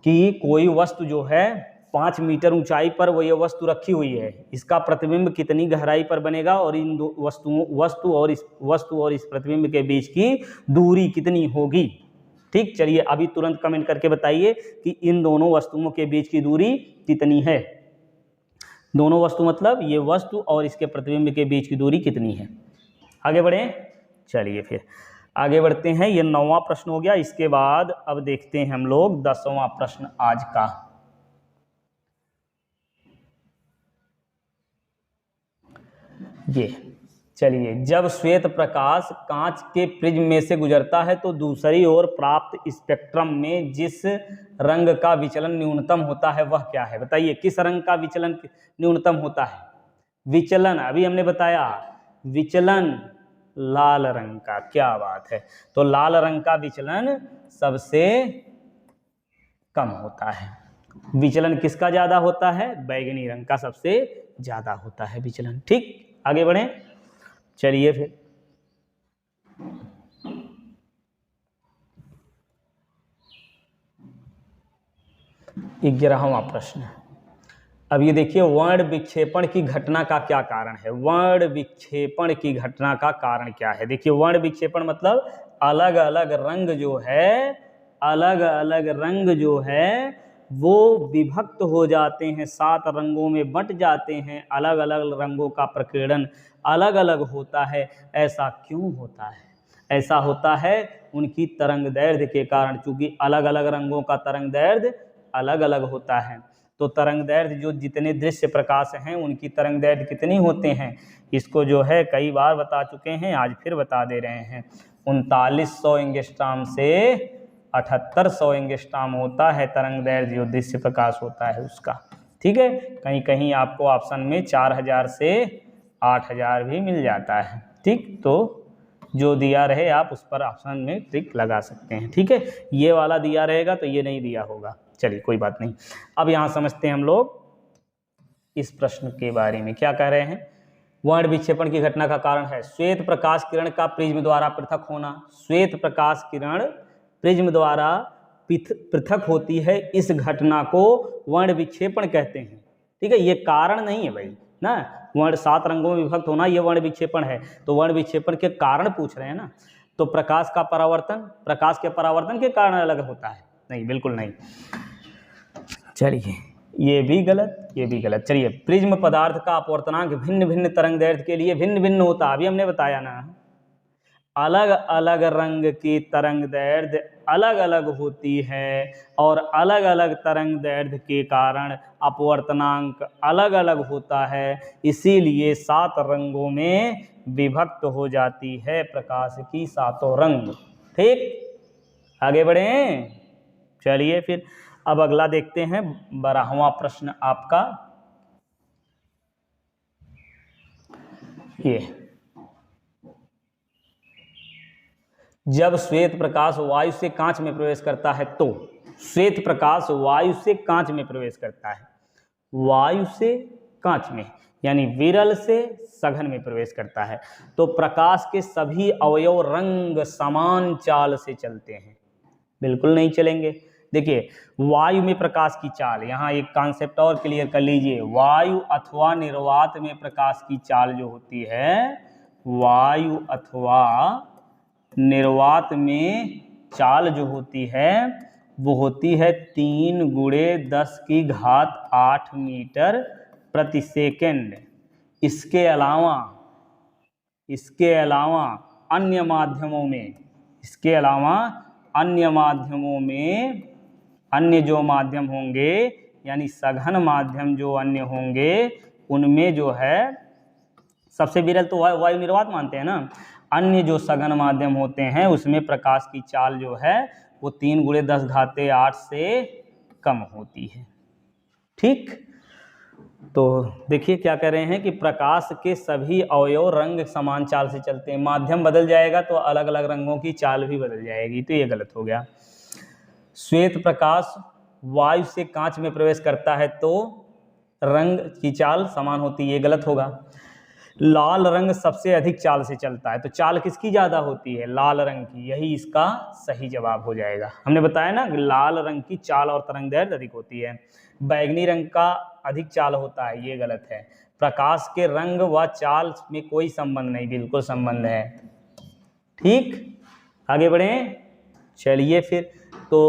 कि कोई वस्तु जो है 5 मीटर ऊंचाई पर वो ये वस्तु रखी हुई है, इसका प्रतिबिंब कितनी गहराई पर बनेगा और इन दो वस्तु और इस प्रतिबिंब के बीच की दूरी कितनी होगी। ठीक, चलिए अभी तुरंत कमेंट करके बताइए कि इन दोनों वस्तुओं के बीच की दूरी कितनी है। दोनों वस्तु मतलब ये वस्तु और इसके प्रतिबिंब के बीच की दूरी कितनी है। आगे बढ़ें, चलिए फिर आगे बढ़ते हैं। ये 9वां प्रश्न हो गया। इसके बाद अब देखते हैं हम लोग 10वां प्रश्न आज का। ये चलिए, जब श्वेत प्रकाश कांच के प्रिज्म में से गुजरता है तो दूसरी ओर प्राप्त स्पेक्ट्रम में जिस रंग का विचलन न्यूनतम होता है वह क्या है। बताइए किस रंग का विचलन न्यूनतम होता है। विचलन अभी हमने बताया, विचलन लाल रंग का। क्या बात है, तो लाल रंग का विचलन सबसे कम होता है। विचलन किसका ज्यादा होता है, बैगनी रंग का सबसे ज्यादा होता है विचलन। ठीक, आगे बढ़ें, चलिए फिर 11वां प्रश्न। अब ये देखिए, वर्ण विक्षेपण की घटना का क्या कारण है। वर्ण विक्षेपण की घटना का कारण क्या है। देखिए वर्ण विक्षेपण मतलब अलग अलग रंग जो है, अलग अलग रंग जो है वो विभक्त हो जाते हैं, 7 रंगों में बंट जाते हैं। अलग अलग रंगों का प्रकीर्णन अलग अलग होता है। ऐसा क्यों होता है, ऐसा होता है उनकी तरंग दैर्ध्य के कारण। चूंकि अलग अलग रंगों का तरंग दैर्ध्य अलग अलग होता है, तो तरंग दैर्ध्य जो जितने दृश्य प्रकाश हैं उनकी तरंग दैर्ध्य कितनी होते हैं, इसको जो है कई बार बता चुके हैं, आज फिर बता दे रहे हैं। 3900 एंगस्ट्रॉम से 7800 एंगस्ट्रॉम होता है तरंग दैर्ध्य जो दृश्य प्रकाश होता है उसका। ठीक है, कहीं कहीं आपको ऑप्शन में 4000 से 8000 भी मिल जाता है। ठीक, तो जो दिया रहे आप उस पर ऑप्शन में टिक लगा सकते हैं। ठीक है, ये वाला दिया रहेगा तो ये नहीं दिया होगा, चलिए कोई बात नहीं। अब यहाँ समझते हैं हम लोग इस प्रश्न के बारे में क्या कह रहे हैं। वर्ण विक्षेपण की घटना का कारण है श्वेत प्रकाश किरण का प्रिज्म द्वारा पृथक होना। श्वेत प्रकाश किरण प्रिज्म द्वारा पृथक होती है, इस घटना को वर्ण विक्षेपण कहते हैं। ठीक है, ये कारण नहीं है भाई ना, वर्ण 7 रंगों में विभक्त होना ये वर्ण विक्षेपण है, तो वर्ण विक्षेपण के कारण पूछ रहे हैं ना। तो प्रकाश का परावर्तन, प्रकाश के परावर्तन के कारण अलग होता है? नहीं, बिल्कुल नहीं। चलिए, ये भी गलत, ये भी गलत। चलिए, प्रिज्म पदार्थ का अपवर्तनांक भिन्न भिन्न तरंगदैर्ध्य के लिए भिन्न भिन्न होता है। अभी हमने बताया ना, अलग अलग रंग की तरंगदैर्ध्य अलग अलग होती है और अलग अलग तरंगदैर्ध्य के कारण अपवर्तनांक अलग अलग होता है, इसीलिए 7 रंगों में विभक्त हो जाती है प्रकाश की 7 रंग। ठीक, आगे बढ़ें। चलिए फिर अब अगला देखते हैं, 12वां प्रश्न आपका ये, जब श्वेत प्रकाश वायु से कांच में प्रवेश करता है तो, श्वेत प्रकाश वायु से कांच में प्रवेश करता है, वायु से कांच में यानी विरल से सघन में प्रवेश करता है, तो प्रकाश के सभी अवयव रंग समान चाल से चलते हैं? बिल्कुल नहीं चलेंगे। देखिए, वायु में प्रकाश की चाल, यहाँ एक कॉन्सेप्ट और क्लियर कर लीजिए, वायु अथवा निर्वात में प्रकाश की चाल जो होती है, वायु अथवा निर्वात में चाल जो होती है वो होती है 3 × 10⁸ मीटर प्रति सेकेंड। इसके अलावा अन्य माध्यमों में, इसके अलावा अन्य माध्यमों में, अन्य जो माध्यम होंगे यानी सघन माध्यम जो अन्य होंगे उनमें जो है सबसे विरल तो वायु निर्वात मानते हैं ना, अन्य जो सघन माध्यम होते हैं उसमें प्रकाश की चाल जो है वो 3 × 10⁸ से कम होती है। ठीक, तो देखिए क्या कह रहे हैं कि प्रकाश के सभी अवयव रंग समान चाल से चलते हैं, माध्यम बदल जाएगा तो अलग अलग रंगों की चाल भी बदल जाएगी, तो ये गलत हो गया। श्वेत प्रकाश वायु से कांच में प्रवेश करता है तो रंग की चाल समान होती है, ये गलत होगा। लाल रंग सबसे अधिक चाल से चलता है, तो चाल किसकी ज़्यादा होती है? लाल रंग की, यही इसका सही जवाब हो जाएगा। हमने बताया ना, लाल रंग की चाल और तरंगदैर्ध्य अधिक होती है, बैगनी रंग का अधिक चाल होता है, ये गलत है। प्रकाश के रंग व चाल में कोई संबंध नहीं, बिल्कुल संबंध है। ठीक, आगे बढ़ें। चलिए फिर, तो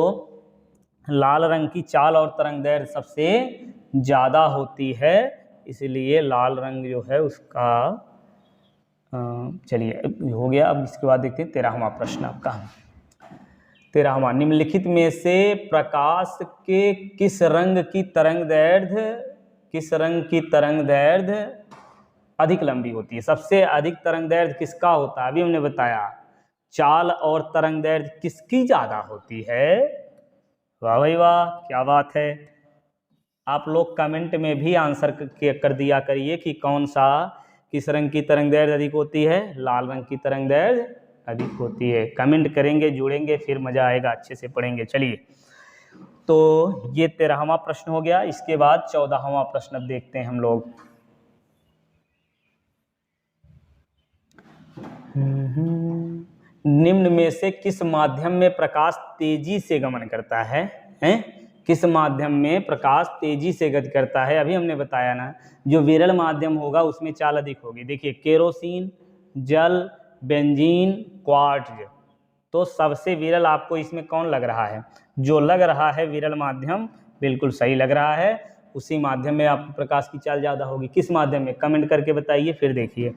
लाल रंग की चाल और तरंगदैर्ध्य सबसे ज़्यादा होती है, इसलिए लाल रंग जो है उसका चलिए हो गया। अब इसके बाद देखते हैं 13वां प्रश्न आपका। 13वां, निम्नलिखित में से प्रकाश के किस रंग की तरंगदैर्ध्य अधिक लंबी होती है? सबसे अधिक तरंगदैर्ध्य किसका होता है? अभी हमने बताया, चाल और तरंगदैर्ध्य किसकी ज़्यादा होती है? वाह भाई वाह, क्या बात है। आप लोग कमेंट में भी आंसर कर दिया करिए कि कौन सा, किस रंग की तरंगदैर्ध्य अधिक होती है? लाल रंग की तरंगदैर्ध्य अधिक होती है। कमेंट करेंगे, जुड़ेंगे, फिर मज़ा आएगा, अच्छे से पढ़ेंगे। चलिए, तो ये 13वां प्रश्न हो गया। इसके बाद 14वां प्रश्न अब देखते हैं हम लोग। निम्न में से किस माध्यम में प्रकाश तेजी से गमन करता है? किस माध्यम में प्रकाश तेजी से गति करता है? अभी हमने बताया ना, जो विरल माध्यम होगा उसमें चाल अधिक होगी। देखिए, केरोसिन, जल, बेंजीन, क्वार्ट्ज, तो सबसे विरल आपको इसमें कौन लग रहा है? जो लग रहा है विरल माध्यम, बिल्कुल सही लग रहा है, उसी माध्यम में आपको प्रकाश की चाल ज़्यादा होगी। किस माध्यम में? कमेंट करके बताइए। फिर देखिए,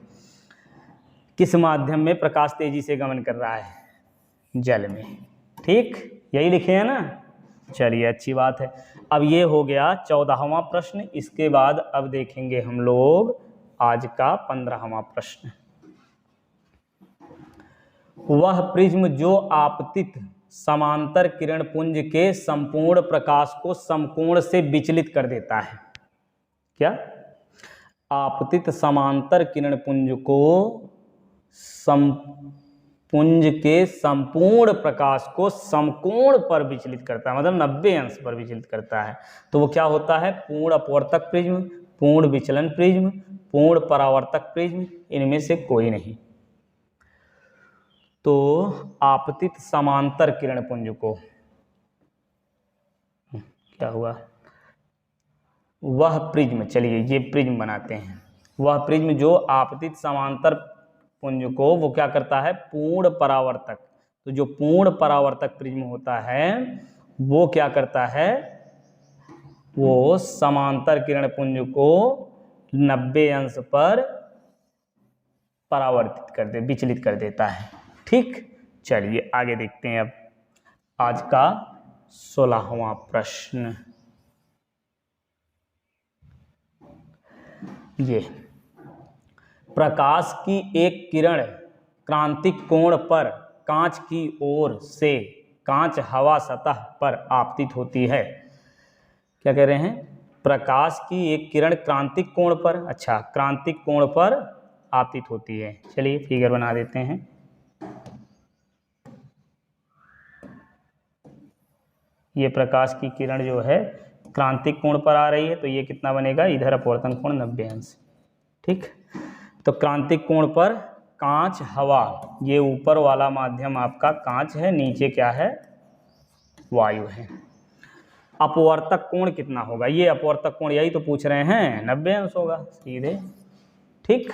किस माध्यम में प्रकाश तेजी से गमन कर रहा है? जल में। ठीक, यही लिखे हैं ना। चलिए, अच्छी बात है। अब ये हो गया 14वां प्रश्न। इसके बाद अब देखेंगे हम लोग आज का 15वां प्रश्न। वह प्रिज्म जो आपतित समांतर किरण पुंज के संपूर्ण प्रकाश को समकोण से विचलित कर देता है। क्या? आपतित समांतर किरण पुंज को पुंज के संपूर्ण प्रकाश को समकोण पर विचलित करता है, मतलब 90 अंश पर विचलित करता है, तो वो क्या होता है? पूर्ण अपवर्तक प्रिज्म, पूर्ण विचलन प्रिज्म, पूर्ण परावर्तक प्रिज्म, इनमें से कोई नहीं। तो आपतित समांतर किरण पुंज को क्या हुआ, वह प्रिज्म, चलिए ये प्रिज्म बनाते हैं, वह प्रिज्म जो आपतित समांतर पुंज को वो क्या करता है, पूर्ण परावर्तक। तो जो पूर्ण परावर्तक प्रिज्म होता है वो क्या करता है, वो समांतर किरण पुंज को 90 अंश पर परावर्तित कर दे, विचलित कर देता है। ठीक, चलिए आगे देखते हैं अब आज का 16वां प्रश्न। ये प्रकाश की एक किरण क्रांतिक कोण पर कांच की ओर से कांच हवा सतह पर आपतित होती है। क्या कह रहे हैं, प्रकाश की एक किरण क्रांतिक कोण पर, अच्छा क्रांतिक कोण पर आपतित होती है। चलिए फिगर बना देते हैं। ये प्रकाश की किरण जो है क्रांतिक कोण पर आ रही है, तो ये कितना बनेगा, इधर अपवर्तन कोण 90 अंश। ठीक, तो क्रांतिक कोण पर कांच हवा, ये ऊपर वाला माध्यम आपका कांच है, नीचे क्या है, वायु है। अपवर्तक कोण कितना होगा, ये अपवर्तक कोण यही तो पूछ रहे हैं, 90 अंश होगा सीधे। ठीक,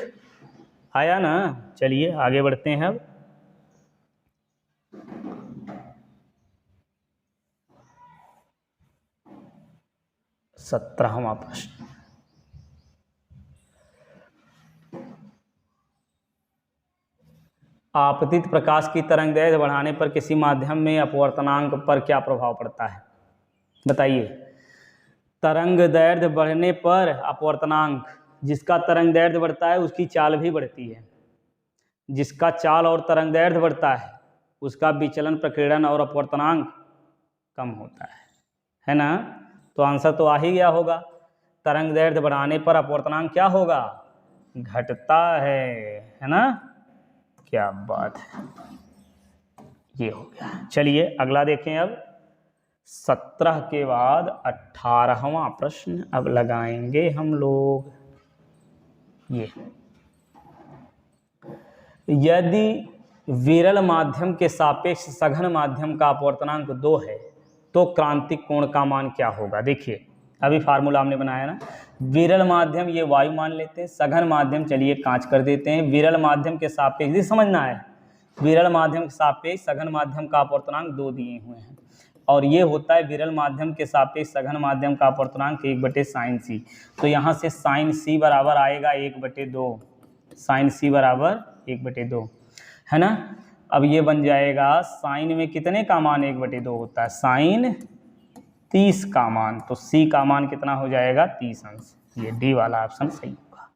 आया ना। चलिए आगे बढ़ते हैं अब। सत्रहवां प्रश्न, आपतित प्रकाश की तरंगदैर्घ्य बढ़ाने पर किसी माध्यम में अपवर्तनांक पर क्या प्रभाव पड़ता है, बताइए। तरंगदैर्घ्य बढ़ने पर अपवर्तनांक, जिसका तरंगदैर्घ्य बढ़ता है उसकी चाल भी बढ़ती है, जिसका चाल और तरंगदैर्घ्य बढ़ता है उसका विचलन, प्रकीर्णन और अपवर्तनांक कम होता है ना। तो आंसर तो आ ही गया होगा, तरंगदैर्घ्य बढ़ाने पर अपवर्तनांक क्या होगा, घटता है ना। क्या बात है, ये हो गया। चलिए अगला देखें अब, 17 के बाद 18वां प्रश्न अब लगाएंगे हम लोग। ये यदि विरल माध्यम के सापेक्ष सघन माध्यम का अपवर्तनांक 2 है तो क्रांतिक कोण का मान क्या होगा। देखिए अभी फार्मूला हमने बनाया ना, विरल माध्यम ये वायु मान लेते हैं, सघन माध्यम चलिए कांच कर देते हैं। विरल माध्यम के सापेक्ष, ये समझना है, विरल माध्यम के सापेक्ष सघन माध्यम का अपवर्तनांक 2 दिए हुए हैं, और ये होता है विरल माध्यम के सापेक्ष सघन माध्यम का अपवर्तनांक 1/sin c। तो यहाँ से sin c बराबर आएगा 1/2, sin c बराबर 1/2 है ना। अब ये बन जाएगा, साइन में कितने का मान 1/2 होता है, साइन 30 का मान, तो c का मान कितना हो जाएगा 30 अंश। ये डी वाला ऑप्शन सही होगा।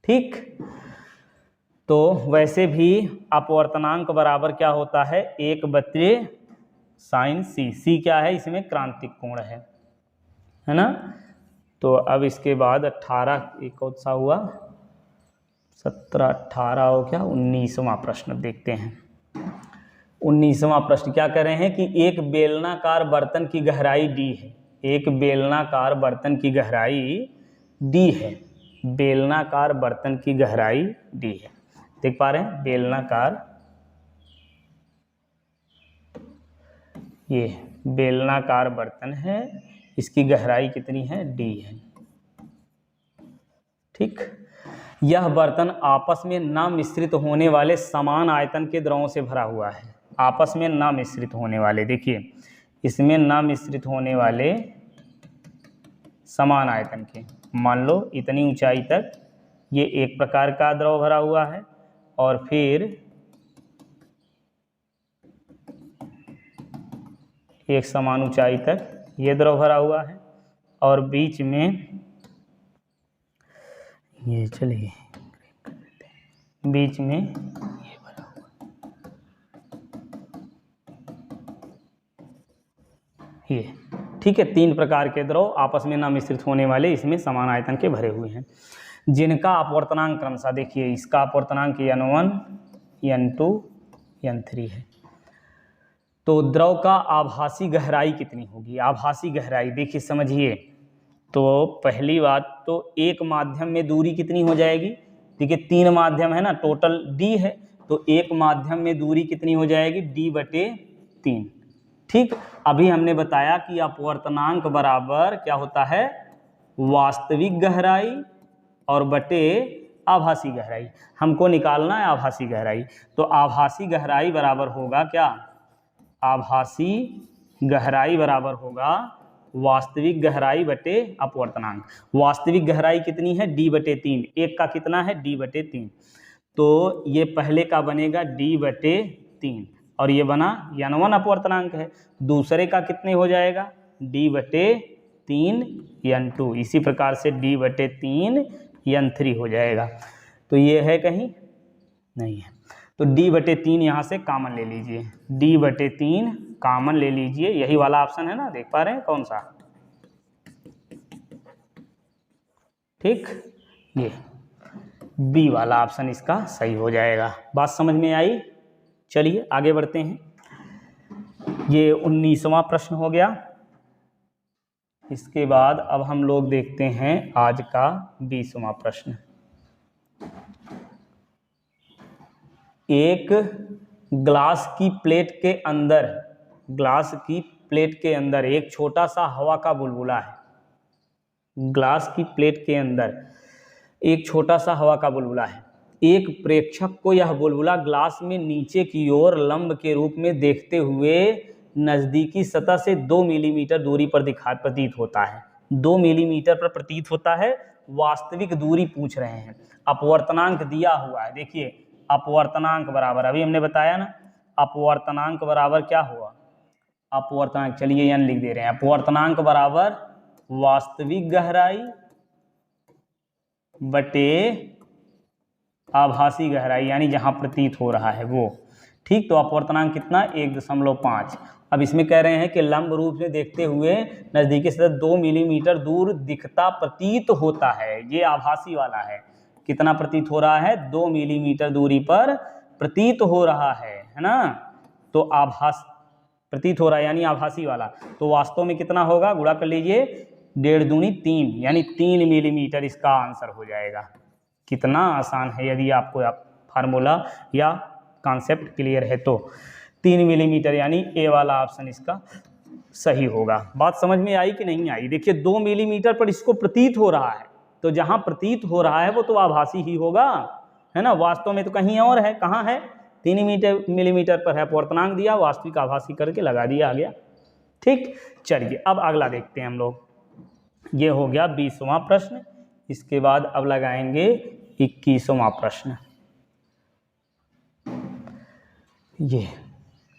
ठीक, तो वैसे भी अपवर्तनांक बराबर क्या होता है, 1/sin c। c क्या है, इसमें क्रांतिक कोण है ना। तो अब इसके बाद 18 एक कौन सा हुआ, 17 18 हो क्या, 19वां प्रश्न देखते हैं। 19वां प्रश्न क्या कर रहे हैं कि एक बेलनाकार बर्तन की गहराई d है, एक बेलनाकार बर्तन की गहराई d है, बेलनाकार बर्तन की गहराई d है, देख पा रहे हैं, बेलनाकार, ये बेलनाकार बर्तन है, इसकी गहराई कितनी है, d है। ठीक, यह बर्तन आपस में न मिश्रित होने वाले समान आयतन के द्रवों से भरा हुआ है, आपस में न मिश्रित होने वाले, देखिए इसमें न मिश्रित होने वाले समान आयतन के, मान लो इतनी ऊंचाई तक ये एक प्रकार का द्रव भरा हुआ है, और फिर एक समान ऊंचाई तक ये द्रव भरा हुआ है, और बीच में ये, चलिए बीच में ये भरा हुआ, ये ठीक है। 3 प्रकार के द्रव आपस में न मिश्रित होने वाले, इसमें समान आयतन के भरे हुए हैं, जिनका अपवर्तनांक क्रमशः, देखिए इसका अपवर्तनांक n1 n2 n3 है। तो द्रव का आभासी गहराई कितनी होगी, आभासी गहराई देखिए समझिए, तो पहली बात तो एक माध्यम में दूरी कितनी हो जाएगी, देखिए 3 माध्यम है ना, टोटल d है, तो एक माध्यम में दूरी कितनी हो जाएगी, d/3। ठीक, अभी हमने बताया कि अपवर्तनांक बराबर क्या होता है, वास्तविक गहराई और बटे आभासी गहराई। हमको निकालना है आभासी गहराई, तो आभासी गहराई बराबर होगा क्या, आभासी गहराई बराबर होगा वास्तविक गहराई बटे अपवर्तनांक। वास्तविक गहराई कितनी है, d/3, एक का कितना है, d/3, तो ये पहले का बनेगा d/3 और ये बना n1 अपवर्तनांक है, दूसरे का कितने हो जाएगा, d/3 n2, इसी प्रकार से d/3 n3 हो जाएगा। तो ये है कहीं नहीं है, तो d/3 यहाँ से कॉमन ले लीजिए, d/3 कॉमन ले लीजिए, यही वाला ऑप्शन है ना, देख पा रहे हैं कौन सा, ठीक, ये बी वाला ऑप्शन इसका सही हो जाएगा। बात समझ में आई, चलिए आगे बढ़ते हैं। ये 19वां प्रश्न हो गया। इसके बाद अब हम लोग देखते हैं आज का 20वां प्रश्न। एक ग्लास की प्लेट के अंदर, ग्लास की प्लेट के अंदर एक छोटा सा हवा का बुलबुला है। ग्लास की प्लेट के अंदर एक छोटा सा हवा का बुलबुला है। एक प्रेक्षक को यह बुलबुला ग्लास में नीचे की ओर लंब के रूप में देखते हुए नज़दीकी सतह से 2 मिलीमीटर दूरी पर प्रतीत होता है। 2 मिलीमीटर पर प्रतीत होता है। वास्तविक दूरी पूछ रहे हैं, अपवर्तनांक दिया हुआ है। देखिए अपवर्तनांक बराबर, अभी हमने बताया ना, अपवर्तनांक बराबर क्या हुआ, अपवर्तनांक, चलिए n लिख दे रहे हैं, अपवर्तनांक बराबर वास्तविक गहराई बटे आभासी गहराई, यानी जहां प्रतीत हो रहा है वो, ठीक। तो अपवर्तनांक कितना, 1.5। अब इसमें कह रहे हैं कि लंब रूप से देखते हुए नजदीकी से 2 मिलीमीटर दूर दिखता प्रतीत होता है। ये आभासी वाला है, कितना प्रतीत हो रहा है, 2 मिलीमीटर दूरी पर प्रतीत हो रहा है ना। तो आभास प्रतीत हो रहा है यानी आभासी वाला, तो वास्तव में कितना होगा, गुणा कर लीजिए, 1.5 दूनी 3, यानी 3 मिलीमीटर इसका आंसर हो जाएगा। कितना आसान है, यदि आपको फार्मूला या कॉन्सेप्ट क्लियर है तो 3 मिलीमीटर, यानी ए वाला ऑप्शन इसका सही होगा। बात समझ में आई कि नहीं आई? देखिए 2 मिलीमीटर पर इसको प्रतीत हो रहा है, तो जहां प्रतीत हो रहा है वो तो आभासी ही होगा, है ना। वास्तव में तो कहीं और है, कहाँ है, 3 मिलीमीटर पर है। अपवर्तनांक दिया, वास्तविक आभासी करके लगा दिया, आ गया, ठीक। चलिए अब अगला देखते हैं हम लोग। ये हो गया 20वां प्रश्न। इसके बाद अब लगाएंगे 21वां प्रश्न। ये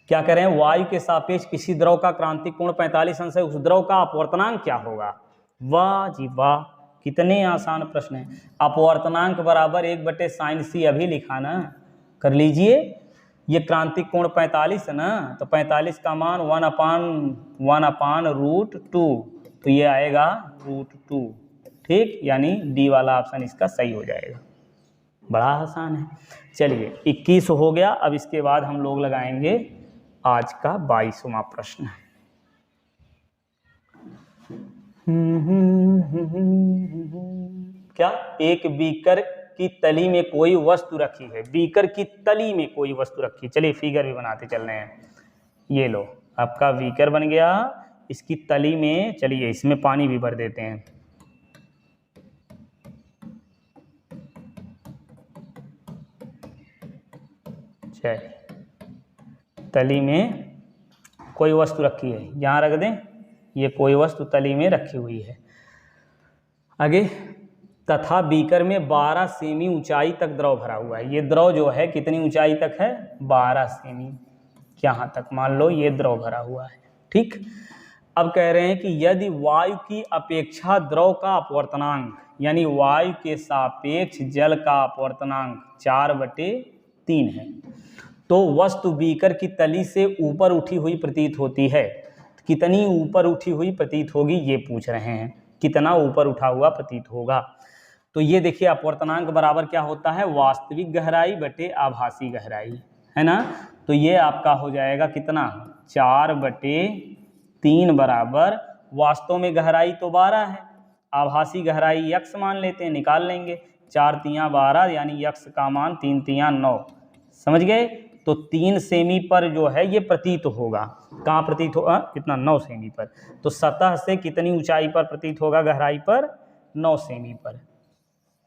क्या करें, वायु के सापेक्ष किसी द्रव का क्रांतिक कोण 45 अंश है, उस द्रव का अपवर्तनांक क्या होगा। वाह जी वाह, कितने आसान प्रश्न है। अपवर्तनांक बराबर 1/sin c, अभी लिखा ना, कर लीजिए। ये क्रांतिक कोण 45 है ना, तो 45 का मान 1/√2, तो ये आएगा √2, ठीक, यानी डी वाला ऑप्शन इसका सही हो जाएगा। बड़ा आसान है। चलिए 21 हो गया। अब इसके बाद हम लोग लगाएंगे आज का 22वां प्रश्न। क्या, एक बीकर की तली में कोई वस्तु रखी है। बीकर की तली में कोई वस्तु रखी, चलिए फिगर भी बनाते चल रहे हैं। ये लो आपका बीकर बन गया, इसकी तली में, चलिए इसमें पानी भी भर देते हैं। तली में कोई वस्तु रखी है, यहाँ रख दें, ये कोई वस्तु तली में रखी हुई है। आगे, तथा बीकर में 12 सेमी ऊंचाई तक द्रव भरा हुआ है। ये द्रव जो है कितनी ऊंचाई तक है, 12 सेमी, यहाँ तक मान लो ये द्रव भरा हुआ है, ठीक। अब कह रहे हैं कि यदि वायु की अपेक्षा द्रव का अपवर्तनांक, यानी वायु के सापेक्ष जल का अपवर्तनांक 4/3 है, तो वस्तु बीकर की तली से ऊपर उठी हुई प्रतीत होती है। कितनी ऊपर उठी हुई प्रतीत होगी, ये पूछ रहे हैं, कितना ऊपर उठा हुआ प्रतीत होगा। तो ये देखिए अपवर्तनांक बराबर क्या होता है, वास्तविक गहराई बटे आभासी गहराई, है ना। तो ये आपका हो जाएगा कितना, 4/3 बराबर, वास्तव में गहराई तो 12 है, आभासी गहराई यक्स मान लेते हैं, निकाल लेंगे। 4 तियाँ 12 यानी यक्स का मान 3 तियाँ 9, समझ गए। तो 3 सेमी पर जो है ये प्रतीत होगा, कहाँ प्रतीत होगा, कितना, 9 सेमी पर। तो सतह से कितनी ऊंचाई पर प्रतीत होगा, गहराई पर 9 सेमी पर,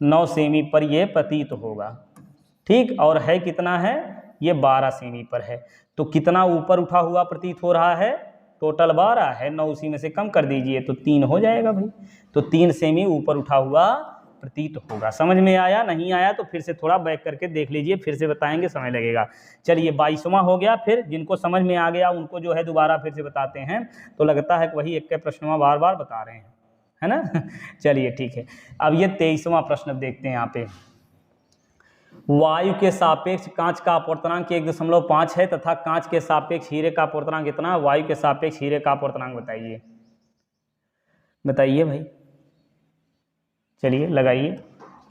9 सेमी पर ये प्रतीत होगा, ठीक। और है कितना है, ये 12 सेमी पर है। तो कितना ऊपर उठा हुआ प्रतीत हो रहा है, टोटल 12 है, 9 उसी में से कम कर दीजिए तो 3 हो जाएगा भाई। तो 3 सेमी ऊपर उठा हुआ प्रतीत होगा। समझ में आया, नहीं आया तो फिर से थोड़ा बैक करके देख लीजिए, फिर से बताएंगे, समय लगेगा। चलिए 22वां हो गया। फिर जिनको समझ में आ गया उनको जो है दोबारा फिर से बताते हैं, तो लगता है कि वही एक के प्रश्न बार बार बता रहे हैं, है ना। चलिए ठीक है। अब ये 23वां प्रश्न देखते हैं। यहाँ पे वायु के सापेक्ष कांच का अपवर्तनांक 1.5 है तथा कांच के सापेक्ष हीरे का अपवर्तनांक कितना, वायु के सापेक्ष हीरे का अपवर्तनांक बताइए, बताइए भाई। चलिए लगाइए,